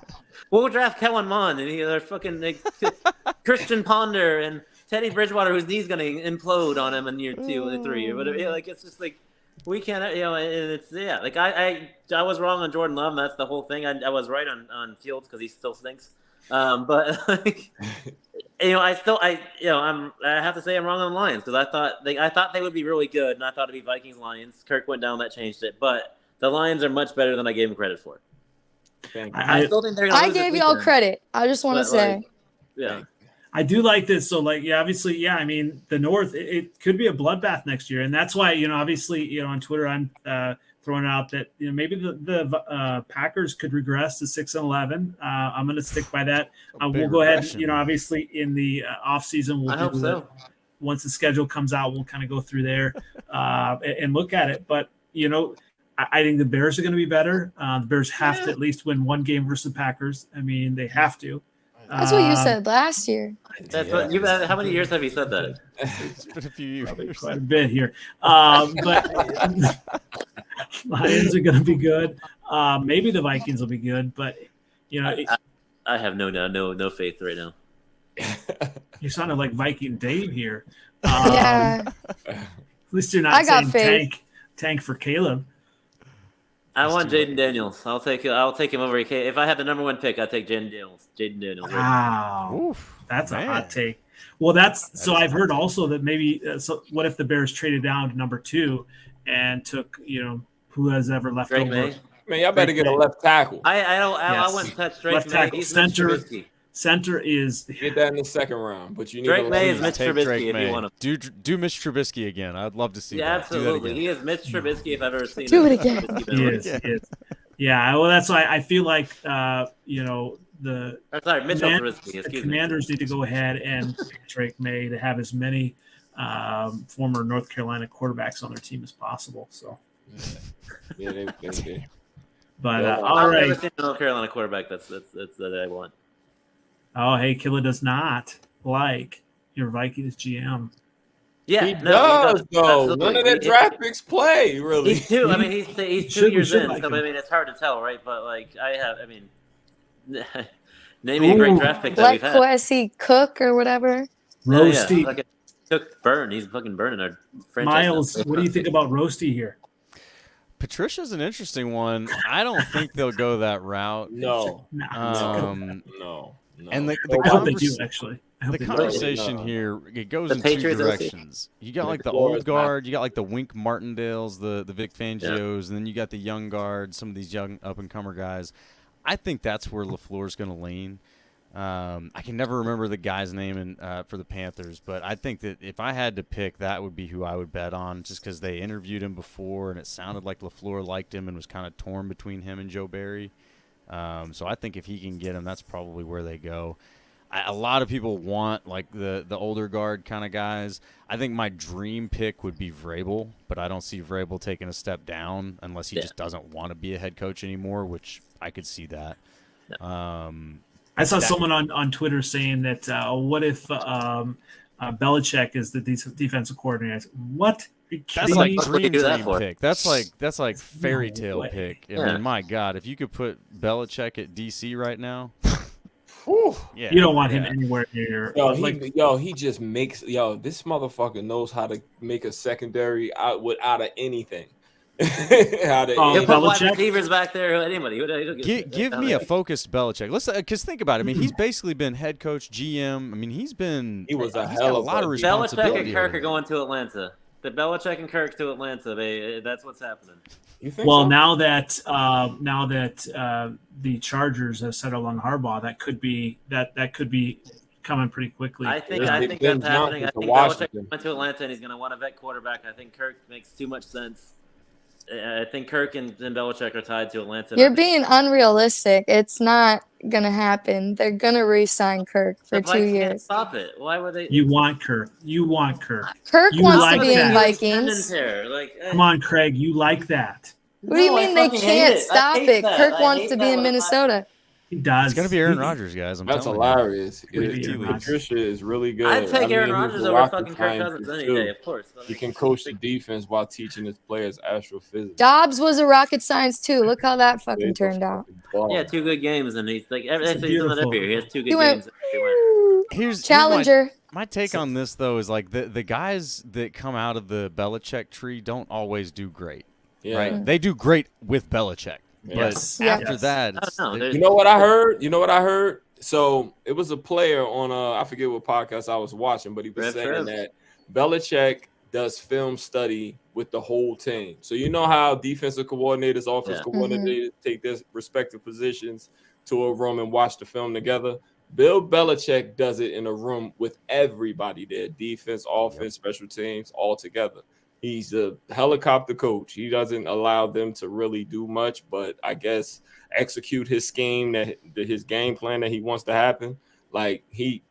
B: We'll draft Kellen Mond and they're fucking Christian Ponder and Teddy Bridgewater, whose knee's gonna implode on him in year 2 and 3 or whatever. Like, it's just like. We can't, and it's like I was wrong on Jordan Love. And that's the whole thing. I was right on Fields because he still stinks. But like, I have to say I'm wrong on the Lions because I thought they would be really good, and I thought it'd be Vikings Lions. Kirk went down, that changed it. But the Lions are much better than I gave them credit for.
A: I
B: still think they're gonna lose
E: gave y'all credit. I just want to say,
B: yeah.
A: I do like this. So, obviously, I mean, the North, it could be a bloodbath next year. And that's why, obviously, on Twitter, I'm throwing out that, maybe the Packers could regress to 6-11. I'm going to stick by that. We'll go ahead, obviously, in the offseason,
B: I hope so.
A: Once the schedule comes out, we'll kind of go through there and look at it. But, I think the Bears are going to be better. The Bears have to at least win one game versus the Packers. I mean, they have to.
E: That's what you said last year.
B: That's what you. How many years have you said that?
D: It's been a few years.
A: Probably quite a bit here. But Lions are going to be good. Maybe the Vikings will be good, but
B: I have no faith right now.
A: You sounded like Viking Dave here.
E: Yeah.
A: At least you're not saying tank for Caleb.
B: I want Jaden Daniels. I'll take him over EK. If I have the number 1 pick, I'll take Jaden Daniels.
A: Wow.
D: Oof,
A: that's
D: man.
A: A hot take. Well, so I've heard also that maybe what if the Bears traded down to number 2 and took, who has ever left
B: Drake
A: over?
B: May?
C: Man, y'all better get a left tackle.
B: I wouldn't touch Drake
A: left
B: May.
A: tackle.
B: He's Mr.
A: Center is
C: get that in the second round, but you need
B: Drake May is
D: Take
B: Mr.
D: Drake
B: Trubisky if
D: May.
B: you want to.
D: Do Mitch Trubisky again. I'd love to see that.
B: Absolutely. He is Mitch Trubisky if I've ever seen
E: Do
B: him.
E: it again.
A: He is. Yeah, well, that's why I feel like the
B: Mitchell Trubisky.
A: the Commanders need to go ahead and pick Drake May to have as many former North Carolina quarterbacks on their team as possible. So,
C: Yeah, they.
A: but
C: Yeah.
A: all
B: I've
A: right.
B: never seen a North Carolina quarterback that I want.
A: Oh, hey, Killa does not like your Vikings GM.
B: Yeah,
C: He does though.
B: absolutely.
C: None of their draft picks play really.
B: He's 2. I mean, he's 2 years in,
A: like
B: so
A: him.
B: I mean, it's hard to tell, right? But name me a great draft pick that we've had.
E: Kwesi Cook or whatever.
A: Roasty.
B: Yeah, Cook burn. He's fucking burning our franchise.
A: Miles, what do you think about Roasty here?
D: Patricia's an interesting one. I don't think they'll go that route.
C: No.
D: No. And the
A: I hope they do, actually.
D: The conversation here, it goes in 2
B: Patriots
D: directions. You got like the old guard, you got like the Wink Martindales, the Vic Fangios, and then you got the young guard, some of these young up-and-comer guys. I think that's where LaFleur's going to lean. I can never remember the guy's name for the Panthers, but I think that if I had to pick, that would be who I would bet on, just because they interviewed him before, and it sounded like LaFleur liked him and was kind of torn between him and Joe Barry. So I think if he can get him, that's probably where they go. A lot of people want like the older guard kind of guys. I think my dream pick would be Vrabel, but I don't see Vrabel taking a step down unless he just doesn't want to be a head coach anymore, which I could see that.
A: I saw someone on Twitter saying that what if Belichick is the defensive coordinator? What?
D: That's like
B: What would you
D: dream
B: do that for?
D: pick. That's like fairy tale
A: way.
D: pick. I
B: Yeah.
D: mean, my God, if you could put Belichick at DC right now, yeah,
A: You don't want him anywhere near.
C: He just makes this motherfucker knows how to make a secondary out of anything.
B: He'll put wide
A: Belichick?
B: receivers back there. Anybody.
D: Give me a focused Belichick. Let's because think about it. I mean, he's basically been head coach, GM. I mean, he's
C: was
D: got a lot of
B: Belichick
D: responsibility.
B: and Kirk are going to Atlanta. The Belichick and Kirk to Atlanta. That's what's happening.
C: You think
A: Well,
C: so?
A: now that the Chargers have settled on Harbaugh, that could be coming pretty quickly.
B: I think
C: Ben
B: that's
C: Johnson
B: happening. I
C: to
B: think
C: Washington.
B: Belichick went to Atlanta and he's going to want a vet quarterback. I think Kirk makes too much sense. I think Kirk and Belichick are tied to Atlanta.
E: You're being unrealistic. It's not going to happen. They're going to re-sign Kirk for 2 years.
B: Stop it. Why would they?
A: You want Kirk.
E: Kirk
A: You
E: wants
A: like
E: to be in
A: that.
E: Vikings.
A: Come on, Craig. You like that.
E: What do you mean they can't stop it? Kirk wants to be in
B: Minnesota.
A: He does.
D: It's gonna be Aaron Rodgers, guys. I'm
C: That's
D: telling
C: hilarious.
A: Maybe
C: Patricia is really good.
B: I'd take Aaron
C: he's
B: Rodgers
C: a
B: over
C: rocket
B: fucking Kirk
C: scientist,
B: Cousins any
C: too.
B: day, of course.
C: He can coach the defense while teaching his players astrophysics.
E: Dobbs was a rocket science too. Look how that fucking turned out.
B: Yeah, 2 good games, and he's like everything he's done that
A: beautiful.
B: every year. He has 2 good
E: He went,
B: games. Every win.
D: Here's
E: Challenger.
D: my take on this though is like the guys that come out of the Belichick tree don't always do great.
C: Yeah.
D: Right? They do great with Belichick.
A: Yes.
D: But after
A: Yes.
D: that,
B: I don't know.
C: You know what I heard? So it was a player on I forget what podcast I was watching, but he was saying that Belichick does film study with the whole team. So you know how defensive coordinators, offensive coordinators take their respective positions to a room and watch the film together. Bill Belichick does it in a room with everybody there, defense, offense, special teams, all together. He's a helicopter coach. He doesn't allow them to really do much, but I guess execute his scheme, his game plan that he wants to happen. Like it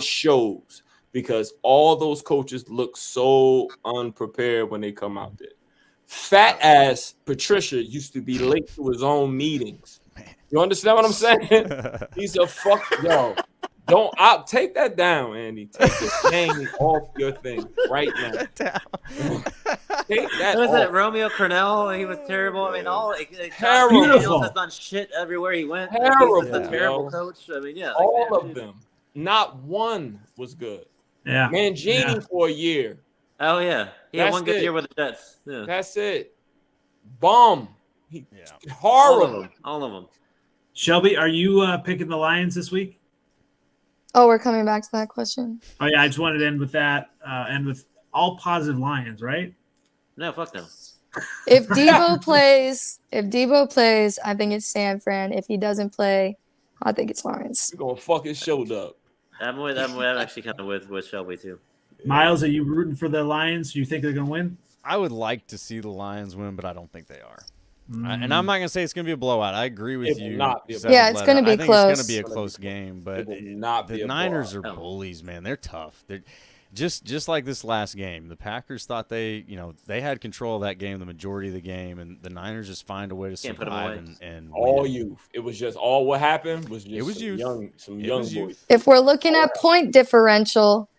C: shows because all those coaches look so unprepared when they come out there. Fat ass Patricia used to be late to his own meetings. You understand what I'm saying? He's a fuck. Yo, I'll take that down, Andy. Take the name off your thing right now. Take that
B: was
C: off.
B: that Romeo Cornell? He was terrible. I mean,
C: terrible.
B: Has done shit everywhere he went.
C: Terrible.
B: He's a terrible coach. I mean, yeah.
C: All of them. Not one was good.
A: Yeah.
C: Mangini for a year.
B: Oh, yeah. He had one good year with the Jets. Yeah.
C: That's it. Bum. Horrible.
B: All of them.
A: Shelby, are you picking the Lions this week?
E: Oh, we're coming back to that question.
A: Oh, yeah. I just wanted to end with that. End with all positive Lions, right?
B: No, fuck them.
E: If Debo plays, I think it's San Fran. If he doesn't play, I think it's Lions.
C: You're going to fuck his shoulder up.
B: I'm actually kind of with Shelby, too.
A: Miles, are you rooting for the Lions? Do you think they're going to win?
D: I would like to see the Lions win, but I don't think they are. And I'm not going to say it's going to be a blowout. I agree with you.
E: Yeah, it's going to be close.
D: It's going to be a close game, but the Niners are bullies, man. They're tough. They're just like this last game. The Packers thought they had control of that game the majority of the game, and the Niners just find a way to survive and
C: all youth. It was just all what happened was just some young boys.
E: If we're looking at point differential,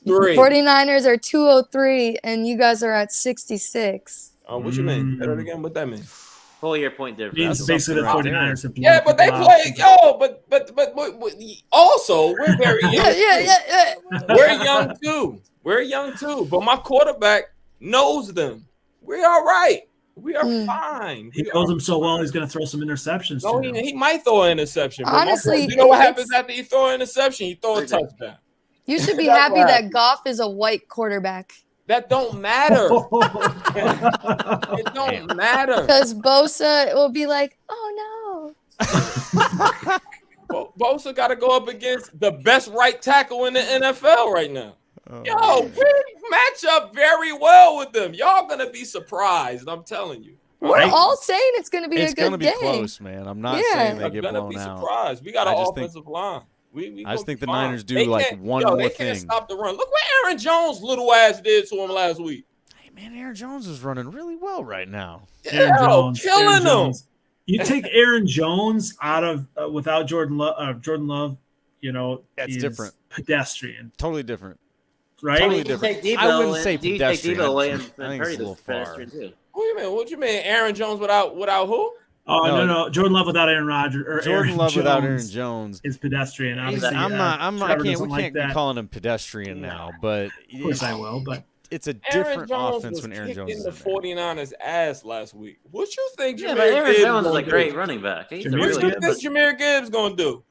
E: 49ers are 203, and you guys are at 66.
C: What you mean? Say that again. What that mean?
B: Full year point difference.
A: Means basically the 49ers have
C: yeah, but they play. But also we're very young.
E: yeah.
C: We're young too. But my quarterback knows them. We're all right. We are fine.
A: He knows them so well. He's going to throw some interceptions.
C: No, he might throw an interception.
E: Honestly,
C: you know what happens after he throw an interception? He throw a touchdown.
E: You should be happy that Goff is a white quarterback.
C: That don't matter. It don't matter.
E: Because Bosa will be like, oh,
C: no. Bosa got to go up against the best right tackle in the NFL right now. We match up very well with them. Y'all going to be surprised, I'm telling you.
E: We're all saying it's going to be a good game.
D: It's going to be close, man. I'm not saying they get blown out.
C: Be surprised. We got an offensive line.
D: I just think the Niners do one more
C: they
D: thing.
C: Can't stop the run. Look what Aaron Jones' little ass did to him last week.
D: Hey, man, Aaron Jones is running really well right now.
A: Aaron
C: Jones.
A: You take Aaron Jones out of without Jordan Love,
D: that's different.
A: Pedestrian.
D: Totally different.
A: Right?
B: Totally different.
D: I wouldn't say pedestrian.
B: Take Debo away and
D: I think it's a little far.
B: Too.
C: What you mean? Aaron Jones without who?
A: Oh no! Jordan Love without Aaron Rodgers or
D: Jordan Love without Aaron Jones
A: is pedestrian. Obviously,
D: we can't be calling him pedestrian now, but
A: of course I will. But
D: it's a different offense when Aaron Jones
C: is
D: in
C: the 49ers' ass last week. What you think?
B: But Aaron Jones is a great running back.
C: What you think Jahmyr Gibbs gonna do?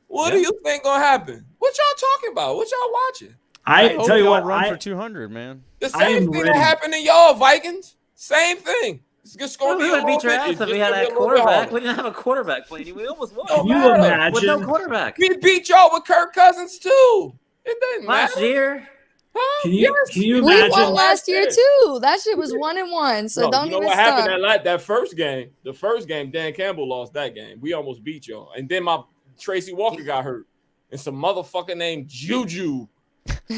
C: What do you think gonna happen? What y'all talking about? What y'all watching?
A: I tell you what,
D: run for 200, man.
C: The same thing that happened to y'all Vikings. Same thing.
B: We would beat your ass if we had a quarterback. We didn't have a quarterback playing. We almost won.
A: Can you imagine?
B: With no quarterback.
C: We beat y'all with Kirk Cousins too. It doesn't matter.
B: Last year.
C: Huh?
A: Can you imagine?
E: We won last year too. That shit was 1-1. So don't even start.
C: Happened that first game? The first game, Dan Campbell lost that game. We almost beat y'all. And then my Tracy Walker got hurt. And some motherfucker named Juju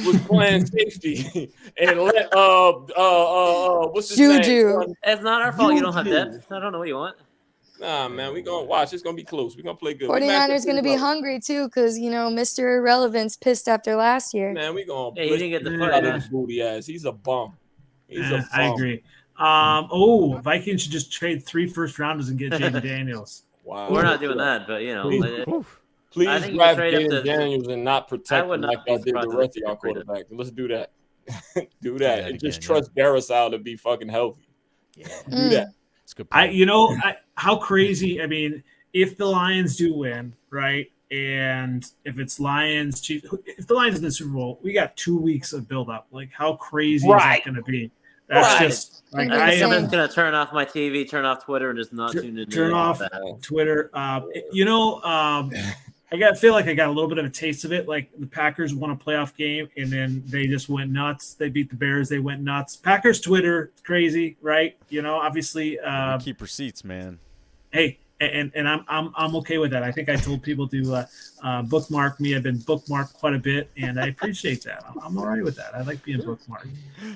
C: was playing safety and let what's his
E: Juju.
C: name?
B: It's not our fault you don't have depth. I don't know what you want.
C: Nah, man, we gonna watch. It's gonna be close. We're gonna play good.
E: 49ers gonna be hungry too, because Mr. Irrelevant's pissed after last year.
C: Man, we gonna
B: he didn't get the play.
C: Booty ass. He's a bum.
A: I agree. Vikings should just trade 3 first-rounders and get Jaden Daniels.
C: Wow.
B: We're not doing that, but
C: Please grab Jaden Daniels and not protect him like I did the rest of y'all quarterback. Let's do that. Do that. And just trust Darrisaw to be fucking healthy.
D: Yeah.
C: Do that.
D: It's good point.
A: How crazy, I mean, if the Lions do win, right? And if it's Lions, if the Lions in the Super Bowl, we got 2 weeks of build-up. Like, how crazy is that going to be? That's just like
B: I'm just gonna turn off my TV, turn off Twitter, and just not tune in.
A: Turn off Twitter. I feel like I got a little bit of a taste of it. Like the Packers won a playoff game, and then they just went nuts. They beat the Bears. They went nuts. Packers Twitter, crazy, right? Obviously.
D: Keep receipts, man.
A: Hey, and I'm okay with that. I think I told people to bookmark me. I've been bookmarked quite a bit, and I appreciate that. I'm all right with that. I like being bookmarked.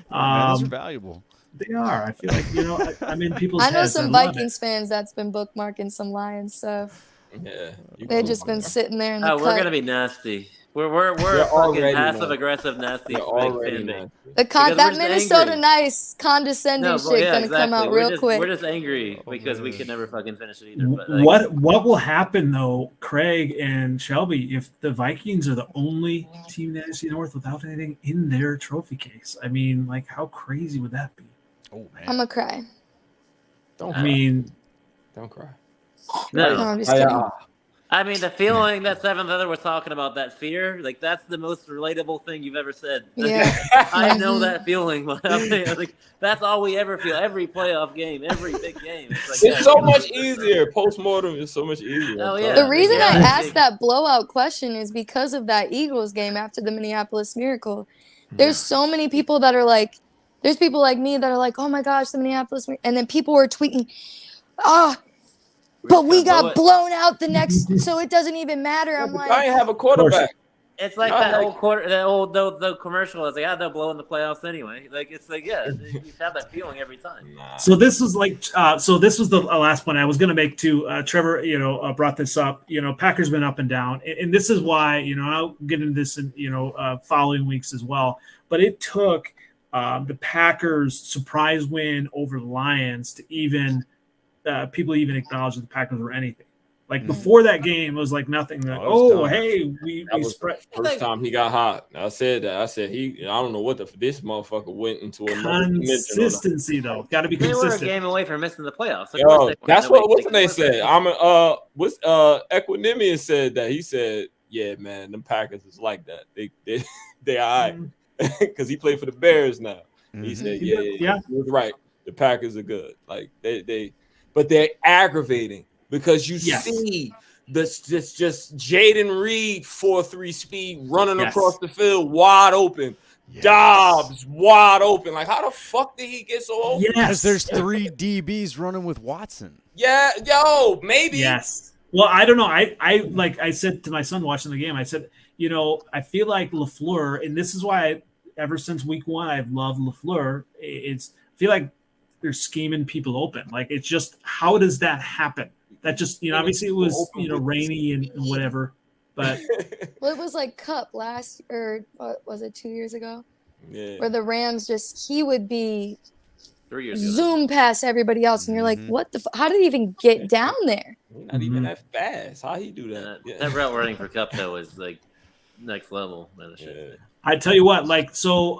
D: Man, those are valuable.
A: They are. I feel like, I'm in people's
E: I know
A: heads.
E: some Vikings fans that's been bookmarking some Lions stuff.
C: Yeah,
E: they've just been sitting there in the cut.
B: We're gonna be nasty. We're fucking passive aggressive nasty.
E: That Minnesota angry. Nice condescending shit gonna come out real quick.
B: We're just angry because we could never fucking finish it either. But
A: what will happen though, Craig and Shelby, if the Vikings are the only team in the NFC North without anything in their trophy case? I mean, like, how crazy would that be?
D: Oh man,
E: I'm gonna cry.
C: Don't cry.
B: No,
E: I'm just kidding.
B: I mean, the feeling that Seventh Other was talking about, that fear, like, that's the most relatable thing you've ever said.
E: Yeah.
B: I know that feeling. Like, that's all we ever feel. Every playoff game, every big game.
C: It's so much easier. Post-mortem is so much easier.
B: Oh, yeah.
E: The reason I asked that blowout question is because of that Eagles game after the Minneapolis Miracle. There's so many people that are like, there's people like me that are like, oh my gosh, the Minneapolis Miracle. And then people were tweeting, but we got blown out the next, so it doesn't even matter. I'm like,
C: I have a quarterback.
B: It's like that old commercial. It's like, they'll blow in the playoffs anyway. Like, it's like, yeah, you have that feeling every time.
A: So this was like, this was the last point I was going to make too. Trevor, brought this up. Packers been up and down, and this is why, I'll get into this in following weeks as well. But it took the Packers' surprise win over the Lions to even. People even acknowledge that the Packers were anything. Like before that game, it was like nothing. Like, we spread.
C: First time he got hot. I said that. I said I don't know what this motherfucker went into another
A: consistency though. Got to be consistent.
B: They were a game away from missing the playoffs.
C: That's what they said. Equanimous said that. He said, "Yeah, man, them Packers is like that. They all right because he played for the Bears now." He said, "Yeah, he was right. The Packers are good. Like but they're aggravating because you see this just Jaden Reed 4.3 speed running across the field wide open. Dobbs wide open. Like, how the fuck did he get so open?
D: Because there's 3 DBs running with Watson.
C: Yeah, maybe.
A: Yes. Well, I don't know. I said to my son watching the game, I said, I feel like LaFleur, and this is why ever since week 1 I've loved LaFleur. I feel like they're scheming people open. Like, it's just, how does that happen? That just, obviously it was, rainy and whatever, but.
E: Well, it was like Cup last, or what was it, 2 years ago?
C: Yeah.
E: Where the Rams he would be
B: 3 years ago.
E: Zoom past everybody else. And you're like, what how did he even get down there?
C: Not even that fast. How he do that?
B: That route running for Cup, though, is like next level.
A: I tell you what, like, so,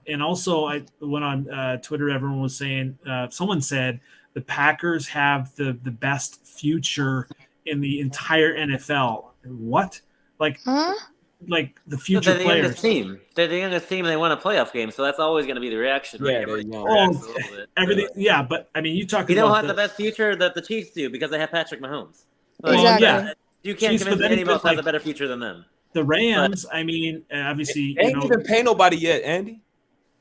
A: and also I went on Twitter, everyone was saying, someone said the Packers have the best future in the entire NFL. What? Like, like the future
B: they're
A: players.
B: They're the youngest team. They won a playoff game, so that's always going to be the reaction.
C: Yeah,
A: everything. Yeah, but I mean, you talk.
B: You don't have the best future that the Chiefs do because they have Patrick Mahomes.
E: Exactly.
B: You can't convince anybody else has a better future than them.
A: The Rams, I mean, obviously,
C: they ain't even pay nobody yet, Andy.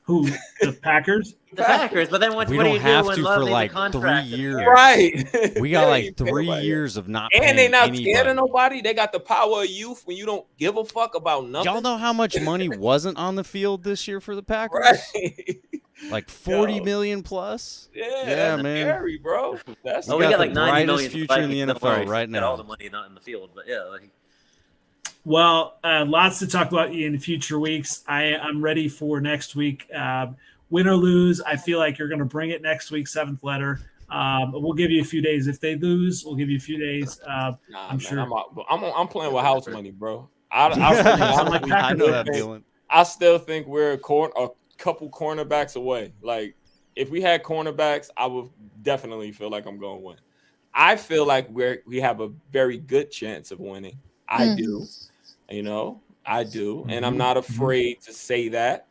A: Who? The Packers?
B: The Packers, but then what do you do when Love needs a contract?
D: 3 years.
C: Right.
D: We got like 3 years of not paying
C: and they not
D: anybody.
C: scared of nobody. They got the power of youth when you don't give a fuck about nothing.
D: Y'all know how much money wasn't on the field this year for the Packers?
C: Right.
D: Like 40 million plus?
C: Yeah,
D: man.
C: Scary, bro.
B: We got like 90 million
D: future in the NFL right now.
B: All the money not in the field, but yeah, like.
A: Well, lots to talk about in future weeks. I'm ready for next week. Win or lose, I feel like you're going to bring it next week, 7th letter. We'll give you a few days. If they lose, we'll give you a few days. I'm sure.
C: I'm playing with house money, bro. I
D: know that feeling.
C: I still think we're a couple cornerbacks away. Like, if we had cornerbacks, I would definitely feel like I'm going to win. I feel like we have a very good chance of winning. I do. I do. And I'm not afraid to say that.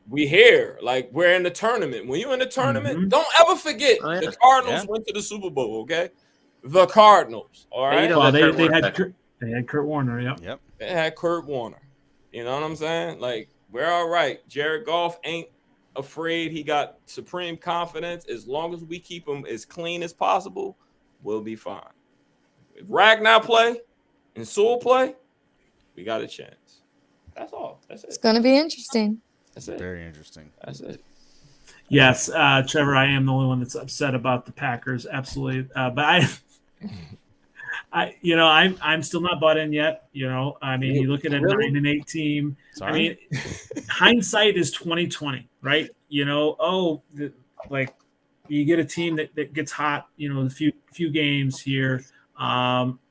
C: We here, like, we're in the tournament. When you're in the tournament, don't ever forget the Cardinals went to the Super Bowl, okay? The Cardinals, all right?
A: Well, they had Kurt Warner,
C: Yep. They had Kurt Warner. You know what I'm saying? Like, we're all right. Jared Goff ain't afraid. He got supreme confidence. As long as we keep him as clean as possible, we'll be fine. If Ragnar play and Sewell play, we got a chance. That's all. That's it.
E: It's going to be interesting.
C: That's it.
D: Very interesting.
C: That's it.
A: Yes, Trevor, I am the only one that's upset about the Packers. Absolutely. But I'm still not bought in yet. I mean, you look at a 9-8 team. Sorry? I mean, hindsight is 20/20, right? Like you get a team that gets hot, a few games here.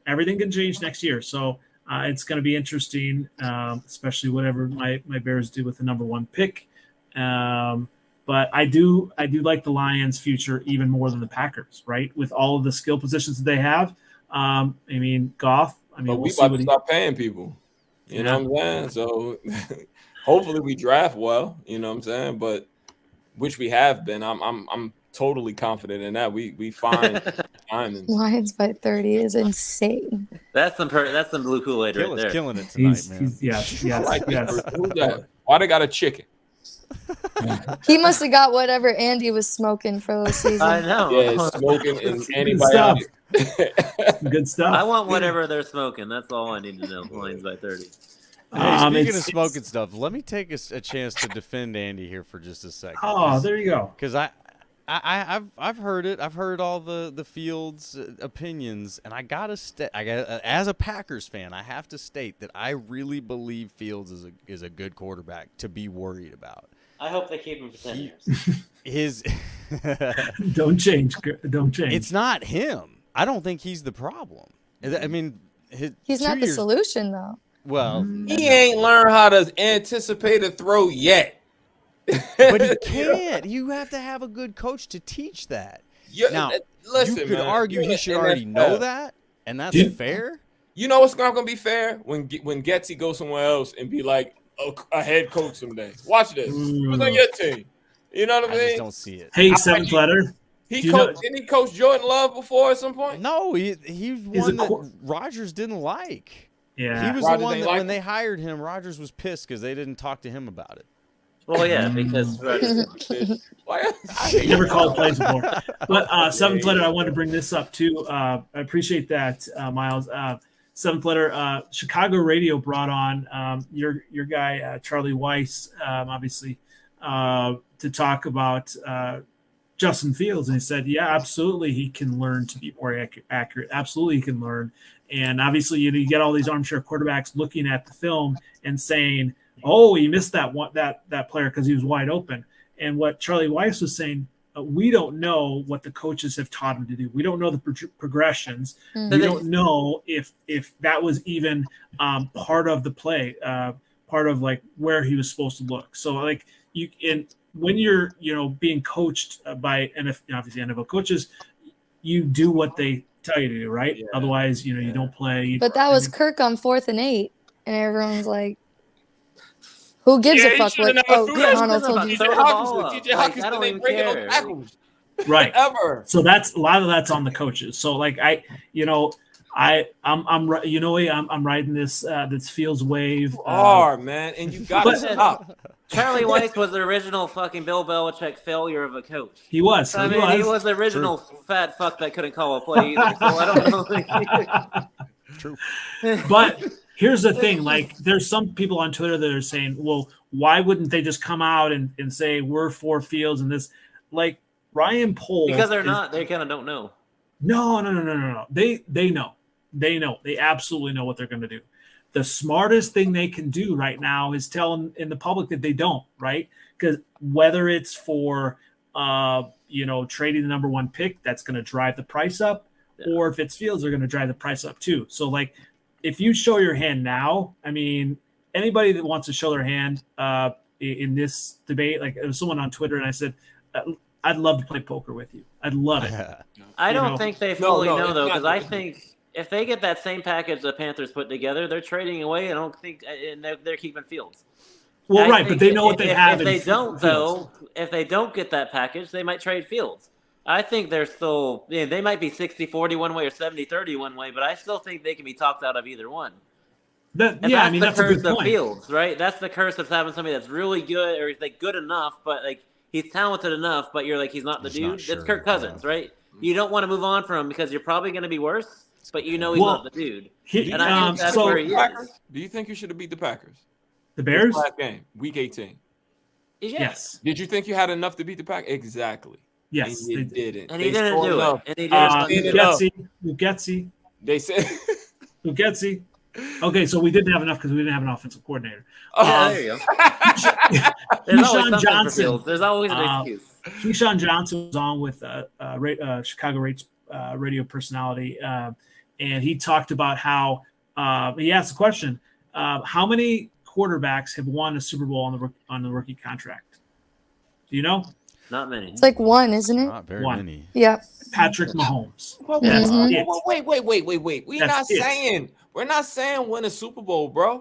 A: Everything can change next year. So it's going to be interesting, especially whatever my Bears do with the number 1 pick. But I do like the Lions' future even more than the Packers, right? With all of the skill positions that they have. I mean, Goff. I mean,
C: but we about to stop paying people. You know what I'm saying? So hopefully we draft well. You know what I'm saying? But which we have been. I'm totally confident in that. We find diamonds.
E: Lions by 30 is insane.
B: That's some blue Kool-Aid right there.
D: Killing it tonight, man.
A: Yes.
C: Who's that? Why they got a chicken?
E: He must have got whatever Andy was smoking for the season.
B: I know.
C: Yeah, smoking and antibiotics.
A: Good stuff.
B: I want whatever they're smoking. That's all I need to know. Lions by 30.
D: Hey, speaking of smoking stuff, let me take a chance to defend Andy here for just a second.
A: Oh, there you go.
D: Because I've heard it. I've heard all the Fields opinions, and I gotta as a Packers fan, I have to state that I really believe Fields is a good quarterback to be worried about.
B: I hope they keep him for 10 years.
A: Don't change.
D: It's not him. I don't think he's the problem. I mean,
E: he's not the solution, though.
D: Well,
C: he ain't learned how to anticipate a throw yet.
D: But he can't. You have to have a good coach to teach that. Now, listen, you could argue he should already know that, and that's fair.
C: You know what's not going to be fair? When Getsy goes somewhere else and be like a head coach someday. Watch this. Who's on your team? You know what I mean?
D: I just don't see it.
A: Hey, Seventh Letter.
C: Didn't he coach Jordan Love before at some point?
D: No, he's one that Rodgers didn't like.
A: Yeah,
D: he was the one that when they hired him, Rodgers was pissed because they didn't talk to him about it.
B: Well, yeah, because
A: never called plays before. But Seventh Letter, I wanted to bring this up too. I appreciate that, Miles. Seventh Letter, Chicago radio brought on your guy Charlie Weiss, obviously, to talk about Justin Fields, and he said, "Yeah, absolutely, he can learn to be more accurate. Absolutely, he can learn." And obviously, you get all these armchair quarterbacks looking at the film and saying, "Oh, he missed that player because he was wide open." And what Charlie Weiss was saying, we don't know what the coaches have taught him to do. We don't know the progressions. Mm-hmm. We don't know if that was even part of the play, part of like where he was supposed to look. So like when you're being coached by obviously NFL coaches, you do what they tell you to do, right? Yeah. Otherwise, you don't play.
E: But that was Kirk on 4th and 8, and everyone's like, who gives a fuck what Donald told you?
C: TJ Hawkinson ain't breaking no tackles.
A: Right.
C: Ever.
A: So a lot of that's on the coaches. So like I'm riding this Fields wave.
C: Man, and you gotta stop.
B: Charlie Weiss was the original fucking Bill Belichick failure of a coach.
A: He was.
B: He was the original fat fuck that couldn't call a play either. So I don't know.
D: True.
A: But here's the thing, like there's some people on Twitter that are saying, well, why wouldn't they just come out and say we're for Fields and this? Like Ryan Poles.
B: Because they're not. They kind of don't know.
A: No. They know. They know. They absolutely know what they're going to do. The smartest thing they can do right now is tell them in the public that they don't, right? Because whether it's for, trading the number 1 pick, that's going to drive the price up, or if it's Fields, they're going to drive the price up too. So like, if you show your hand now, I mean, anybody that wants to show their hand in this debate, like there was someone on Twitter and I said, I'd love to play poker with you. I'd love it.
B: I don't think they fully know though, because I think if they get that same package the Panthers put together, they're trading away. I don't think they're keeping Fields.
A: Well, right, but they know what they have.
B: If they don't, though, if they don't get that package, they might trade Fields. I think they're still – they might be 60-40 one way or 70-30 one way, but I still think they can be talked out of either one.
A: That's the curse
B: of Fields, right? That's the curse of having somebody that's really good or like good enough, but like he's talented enough, but you're like he's not the dude. It's Kirk Cousins, right? you don't want to move on from him because you're probably going to be worse, but you know he's not the dude. And I think that's where he is.
C: Do you think you should have beat the Packers?
A: The Bears?
C: Last game, week 18.
A: Yes.
C: Did you think you had enough to beat the Packers? Exactly.
A: Yes.
C: And you didn't.
B: And he didn't do it. And he didn't.
A: Ugetsy.
C: They said
A: Ugetsy. Okay, so we didn't have enough because we didn't have an offensive coordinator.
B: There you go.
A: Keyshawn Johnson.
B: There's always an excuse.
A: Keyshawn Johnson was on with Chicago radio personality, and he talked about how he asked the question, how many quarterbacks have won a Super Bowl on the rookie contract? Do you know?
B: Not many.
E: It's like one, isn't it?
D: Not very
A: One.
D: many.
E: Yeah.
A: Patrick Mahomes.
C: Wait. We're not saying win a Super Bowl, bro.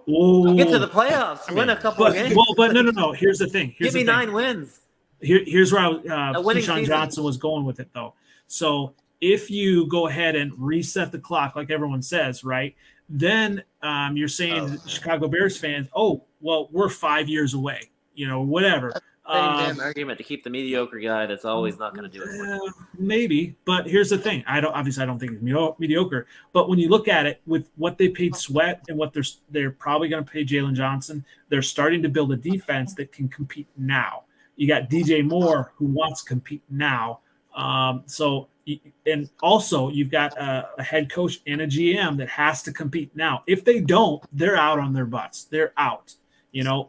B: Get to the playoffs. Win a couple of games.
A: But no. Here's the thing.
B: Give me 9 wins.
A: Here's where Keyshawn Johnson was going with it, though. So if you go ahead and reset the clock, like everyone says, right, then you're saying to Chicago Bears fans, oh, well, we're 5 years away, whatever.
B: Same argument to keep the mediocre guy that's always not going to do it.
A: Maybe, but here's the thing. I don't think it's mediocre. But when you look at it with what they paid Sweat and what they're probably going to pay Jalen Johnson, they're starting to build a defense that can compete now. You got DJ Moore who wants to compete now. And also you've got a head coach and a GM that has to compete now. If they don't, they're out on their butts. They're out.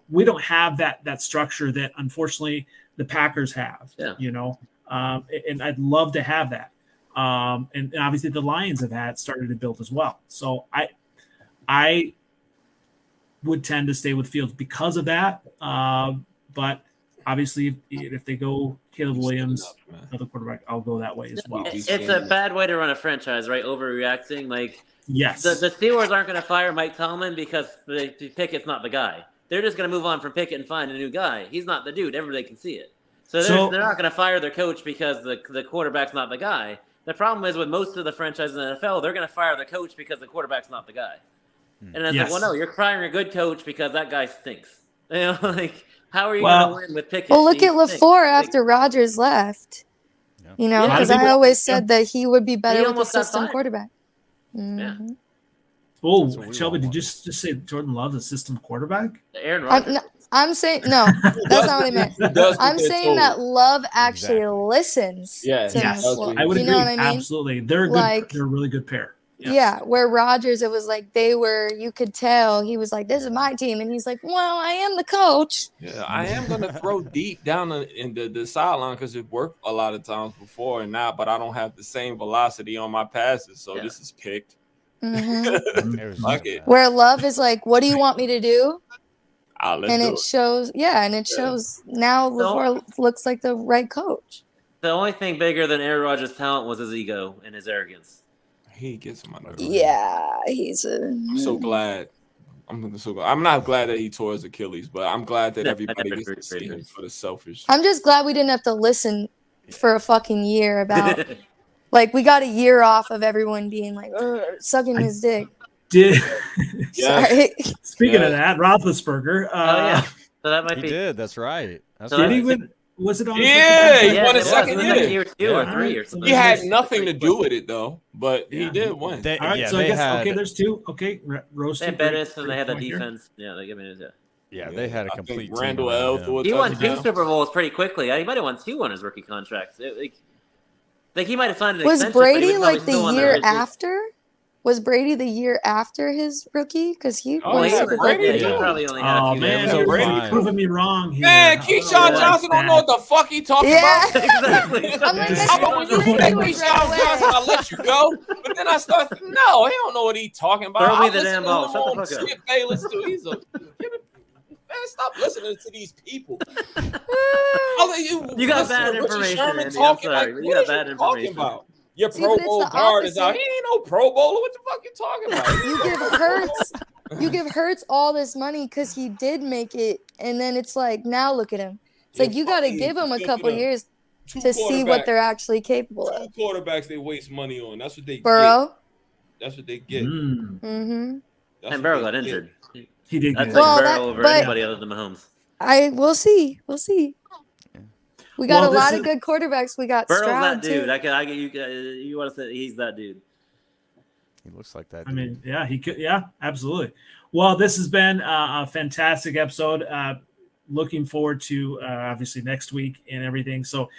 A: We don't have that structure that unfortunately the Packers have.
B: Yeah.
A: And I'd love to have that. And obviously the Lions have started to build as well. So I would tend to stay with Fields because of that. But obviously if they go Caleb Williams, another quarterback, I'll go that way as well.
B: It's a bad way to run a franchise, right? Overreacting. Like,
A: yes,
B: the Steelers aren't going to fire Mike Tomlin because Pickett's not the guy. They're just going to move on from Pickett and find a new guy. He's not the dude. Everybody can see it. So they're not going to fire their coach because the quarterback's not the guy. The problem is with most of the franchises in the NFL, they're going to fire the coach because the quarterback's not the guy. And it's like, well, no, you're firing a good coach because that guy stinks. How are you going to win with Pickett?
E: Well, look at LaFleur after Rodgers left. Because I always said that he would be better with a system quarterback. Mm-hmm.
B: Yeah.
A: Oh, Shelby, did you just say Jordan Love's a system quarterback?
B: Aaron Rodgers.
E: I'm saying no. That's not what I meant. I'm saying that Love actually listens.
A: Yes, I would agree. What I mean? Absolutely, they're a good. They're a really good pair. Yes.
E: Yeah, where Rodgers, it was like you could tell he was like, "This is my team," and he's like, "Well, I am the coach."
C: Yeah, I am gonna throw deep down in the sideline because it worked a lot of times before and now, but I don't have the same velocity on my passes, so this is picked.
E: Mm-hmm. Where Love is like, "What do you want me to do?" And it shows. Yeah, and it shows now. LaFleur looks like the right coach.
B: The only thing bigger than Aaron Rodgers' talent was his ego and his arrogance.
C: He gets him under.
E: Yeah, I'm
C: so glad. I'm not glad that he tore his Achilles, but I'm glad that everybody gets to see him for the selfish.
E: I'm just glad we didn't have to listen for a fucking year about. Like, we got a year off of everyone being like, sucking his dick. Sorry.
A: Speaking of that, Roethlisberger.
B: So that might be.
D: He did. That's right.
A: Did he win? Was it on?
C: He won a second
B: year 2 or 3 or something.
C: He had nothing to do with it though, but he did win.
A: All right, so I guess there's 2. Okay, roast.
B: They had Bettis and they had the defense. Yeah, they give me this.
D: Yeah, they had a complete.
C: Randall L.
B: He won 2 Super Bowls pretty quickly. He might have won 2 on his rookie contract. Like he might have signed an extension.
E: Was Brady like the year after? Was Brady the year after his rookie? Because he
B: probably only had a few.
A: Man, so Brady proving me wrong here.
C: Man, Keyshawn Johnson don't know what the fuck he talking about.
B: Exactly.
C: I'm like, when you say Keyshawn Johnson, I'll let you go. But then I start, no, he don't know what he talking about.
B: Throw me the damn ball. Shut the fuck up.
C: Skip Bayless too. He's a man, stop listening to these people.
B: You got bad information. I'm sorry, but you got bad information.
C: About? Your Pro Bowl guard is out. He ain't no Pro Bowler. What the fuck you talking about?
E: You give Hurts all this money because he did make it, and then it's like, now look at him. It's like you got to give him a couple years to see what they're actually capable of.
C: 2 quarterbacks they waste money on. That's what they
E: Burrow.
C: get. That's what they get.
B: And Burrow got injured.
A: He did.
B: That's like Burrow over anybody other than Mahomes.
E: We'll see. We got a lot of good quarterbacks. We got
B: Burrow's
E: Stroud,
B: that dude.
E: too.
B: I get you want to say he's that dude.
D: He looks like that dude.
A: I mean, yeah, he could. Yeah, absolutely. Well, this has been a fantastic episode. Looking forward to obviously next week and everything. So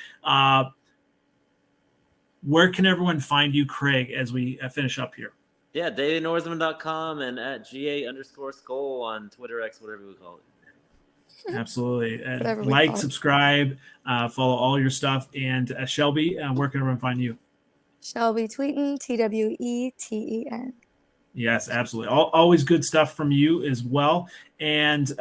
A: where can everyone find you, Craig, as we finish up here?
B: Yeah, DavidNorsman.com and at GA_Skol on Twitter, X, whatever we call it.
A: Absolutely. Like, subscribe, follow all your stuff. And Shelby, where can everyone find you?
E: Shelby Tweten, TWETEN.
A: Yes, absolutely. Always good stuff from you as well. And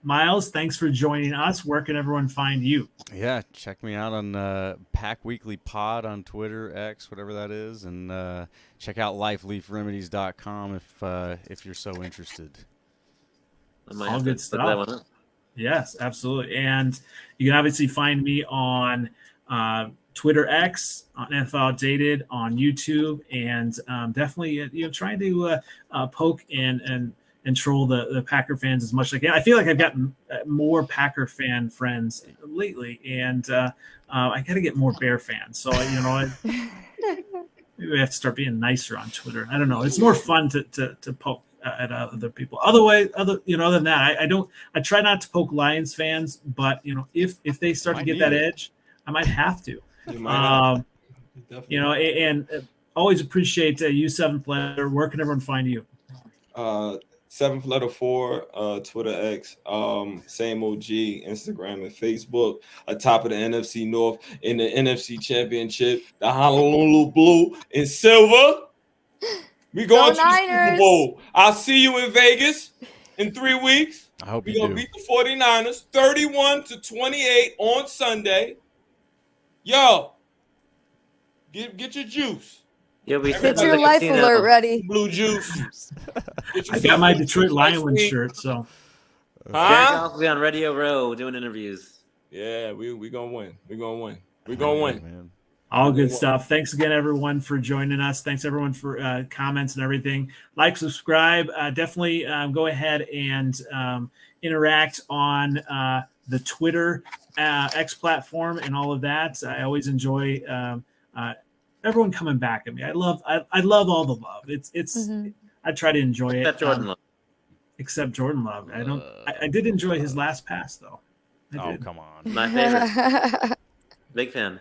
A: Miles, thanks for joining us. Where can everyone find you?
D: Yeah, check me out on Pack Weekly Pod on Twitter, X, whatever that is, and check out lifeleafremedies.com if you're so interested.
A: All good stuff. Yes, absolutely. And you can obviously find me on Twitter X, on NFLOutdated, on YouTube, and definitely trying to poke and troll the Packer fans as much as I can. I feel like I've gotten more Packer fan friends lately, and I got to get more Bear fans. So maybe I have to start being nicer on Twitter. I don't know. It's more fun to poke at other people. Other than that, I try not to poke Lions fans, but if they start to get that edge, I might have to. And always appreciate you, 7th Letter. Where can everyone find you?
C: 7th Letter 4, Twitter X, same OG, Instagram and Facebook. Atop of the NFC North in the NFC Championship, the Honolulu Blue and Silver. We going to the Super Bowl. I'll see you in Vegas in 3 weeks.
D: I hope
C: we're gonna beat the 49ers 31-28 on Sunday. Yo, get your juice.
E: Get your life alert ready.
C: Blue juice.
A: I got my Detroit Lions shirt, so.
B: I'll be on Radio Row doing interviews.
C: Yeah, we gonna win. We're gonna win.
D: Man.
A: All good stuff. Thanks again, everyone, for joining us. Thanks, everyone, for comments and everything. Like, subscribe. Definitely go ahead and interact on the Twitter X platform and all of that. I always enjoy everyone coming back at me. I love all the love. It's I try to enjoy it. Except Jordan Love. I did enjoy his last pass though.
D: Come on.
B: My favorite. Big fan.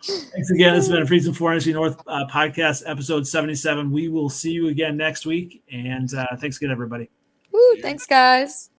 A: Thanks again. This has been a Freezin for NFC North podcast, episode 77. We will see you again next week. And thanks again, everybody.
E: Woo, thanks, guys.